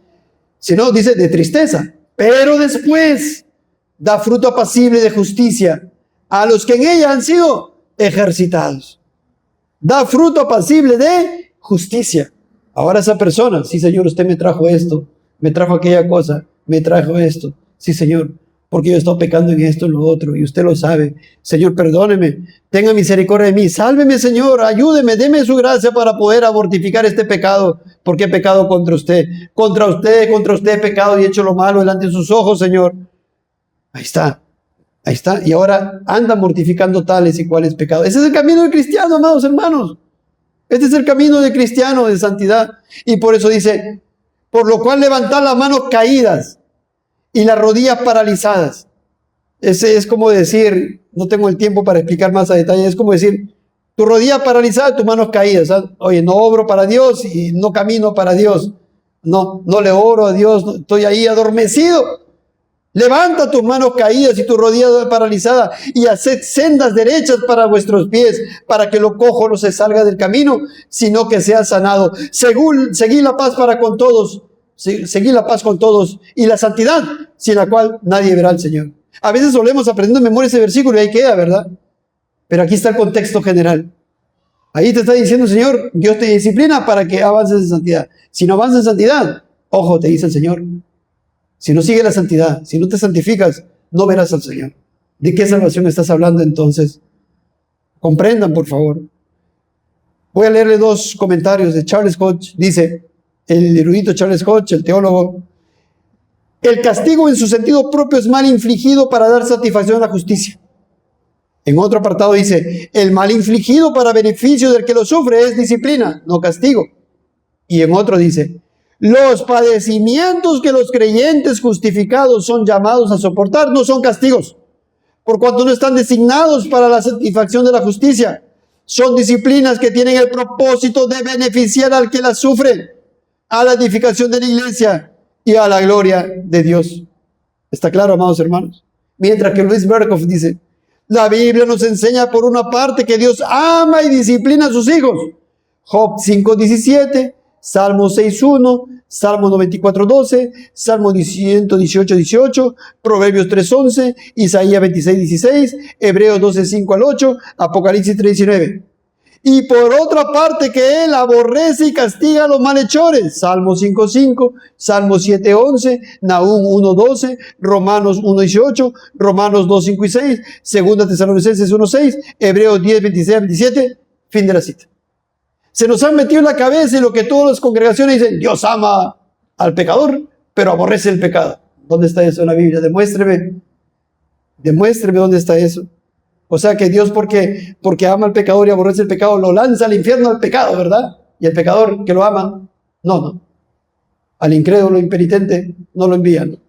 A: sino dice de tristeza, pero después da fruto apacible de justicia a los que en ella han sido ejercitados. Da fruto apacible de justicia. Ahora esa persona, sí Señor, usted me trajo esto, me trajo aquella cosa, me trajo esto, sí Señor, porque yo he estado pecando en esto, en lo otro, y usted lo sabe. Señor, perdóneme, tenga misericordia de mí, sálveme Señor, ayúdeme, deme su gracia para poder mortificar este pecado, porque he pecado contra usted he pecado y he hecho lo malo delante de sus ojos, Señor. Ahí está, y ahora anda mortificando tales y cuales pecados. Ese es el camino del cristiano, amados hermanos. Este es el camino del cristiano de santidad. Y por eso dice, por lo cual levantad las manos caídas y las rodillas paralizadas. Ese es como decir, no tengo el tiempo para explicar más a detalle, es como decir, tu rodilla paralizada, tus manos caídas. Oye, no obro para Dios y no camino para Dios. No le oro a Dios, estoy ahí adormecido. Levanta tus manos caídas y tu rodilla paralizada y haced sendas derechas para vuestros pies, para que lo cojo no se salga del camino, sino que sea sanado. Seguid la paz con todos y la santidad, sin la cual nadie verá al Señor. A veces solemos aprendiendo en memoria ese versículo y ahí queda, ¿verdad? Pero aquí está el contexto general. Ahí te está diciendo el Señor, Dios te disciplina para que avances en santidad. Si no avanzas en santidad, ojo, te dice el Señor. Si no sigues la santidad, si no te santificas, no verás al Señor. ¿De qué salvación estás hablando entonces? Comprendan, por favor. Voy a leerle dos comentarios de Charles Hodge. Dice, el erudito Charles Hodge, el teólogo, el castigo en su sentido propio es mal infligido para dar satisfacción a la justicia. En otro apartado dice, el mal infligido para beneficio del que lo sufre es disciplina, no castigo. Y en otro dice, los padecimientos que los creyentes justificados son llamados a soportar no son castigos, por cuanto no están designados para la satisfacción de la justicia. Son disciplinas que tienen el propósito de beneficiar al que las sufre, a la edificación de la iglesia y a la gloria de Dios. ¿Está claro, amados hermanos? Mientras que Luis Berkhoff dice, la Biblia nos enseña por una parte que Dios ama y disciplina a sus hijos. Job 5:17, Salmo 6:1, Salmo 94:12, Salmo 118:18, Proverbios 3:11, Isaías 26:16, Hebreos 12:5-8, Apocalipsis 3:19. Y por otra parte que Él aborrece y castiga a los malhechores. Salmo 5:5, Salmo 7:11, Nahum 1:12, Romanos 1:18, Romanos 2:5 y 6, Segunda Tesalonicenses 1:6, Hebreos 10:26-27, fin de la cita. Se nos han metido en la cabeza lo que todas las congregaciones dicen, Dios ama al pecador, pero aborrece el pecado. ¿Dónde está eso en la Biblia? Demuéstreme dónde está eso. O sea que Dios porque ama al pecador y aborrece el pecado, lo lanza al infierno al pecado, ¿verdad? Y el pecador que lo ama, no. Al incrédulo impenitente no lo envían.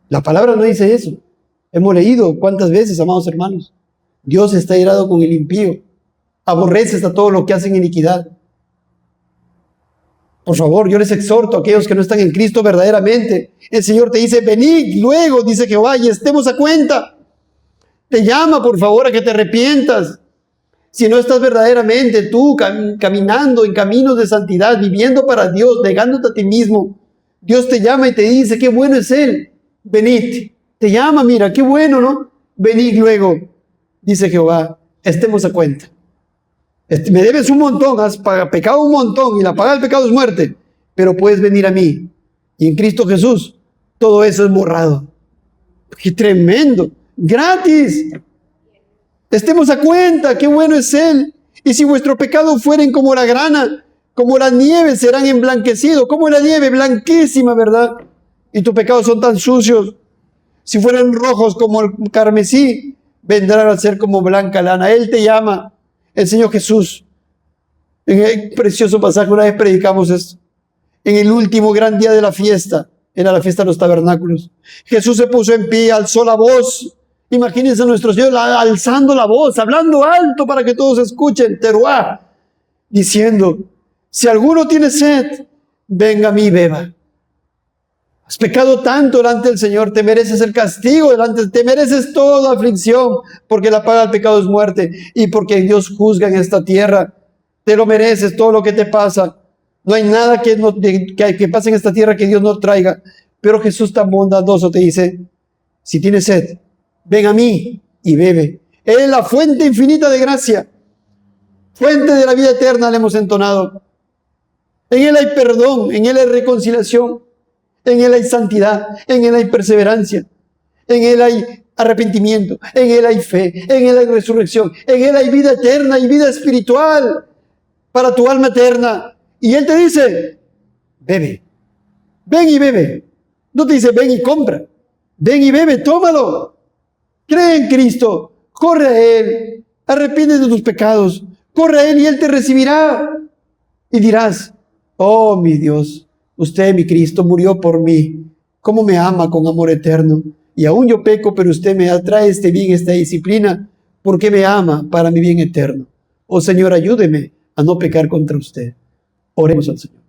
A: La palabra no dice eso. Hemos leído cuántas veces, amados hermanos. Dios está irado con el impío. Aborrece hasta todo lo que hacen iniquidad. Por favor, yo les exhorto a aquellos que no están en Cristo verdaderamente. El Señor te dice, venid luego, dice Jehová, y estemos a cuenta. Te llama, por favor, a que te arrepientas. Si no estás verdaderamente tú caminando en caminos de santidad, viviendo para Dios, negándote a ti mismo, Dios te llama y te dice, qué bueno es Él. Venid. Te llama, mira, qué bueno, ¿no? Venid luego, dice Jehová, estemos a cuenta. Me debes un montón, has pecado un montón y la paga del pecado es muerte, pero puedes venir a mí. Y en Cristo Jesús, todo eso es borrado. ¡Qué tremendo! ¡Gratis! Estemos a cuenta, qué bueno es Él. Y si vuestros pecados fueren como la grana, como la nieve, serán emblanquecidos. Como la nieve, blanquísima, ¿verdad? Y tus pecados son tan sucios. Si fueran rojos como el carmesí, vendrán a ser como blanca lana. Él te llama. El Señor Jesús, en el precioso pasaje, una vez predicamos esto, en el último gran día de la fiesta, era la fiesta de los tabernáculos, Jesús se puso en pie, alzó la voz, imagínense a nuestro Señor alzando la voz, hablando alto para que todos escuchen, teruá, diciendo, si alguno tiene sed, venga a mí y beba. Has pecado tanto delante del Señor, te mereces el castigo, te mereces toda aflicción, porque la paga del pecado es muerte, y porque Dios juzga en esta tierra, te lo mereces, todo lo que te pasa. No hay nada que pase en esta tierra que Dios no traiga, pero Jesús tan bondadoso te dice, si tienes sed, ven a mí y bebe. Él es la fuente infinita de gracia, fuente de la vida eterna, le hemos entonado. En Él hay perdón, en Él hay reconciliación. En Él hay santidad, en Él hay perseverancia, en Él hay arrepentimiento, en Él hay fe, en Él hay resurrección, en Él hay vida eterna y vida espiritual para tu alma eterna. Y Él te dice, bebe, ven y bebe. No te dice, ven y compra, ven y bebe, tómalo. Cree en Cristo, corre a Él, arrepiéntete de tus pecados, corre a Él y Él te recibirá. Y dirás, oh mi Dios, usted, mi Cristo, murió por mí. ¿Cómo me ama con amor eterno? Y aún yo peco, pero usted me atrae este bien, esta disciplina, porque me ama para mi bien eterno. Oh Señor, ayúdeme a no pecar contra usted. Oremos al Señor.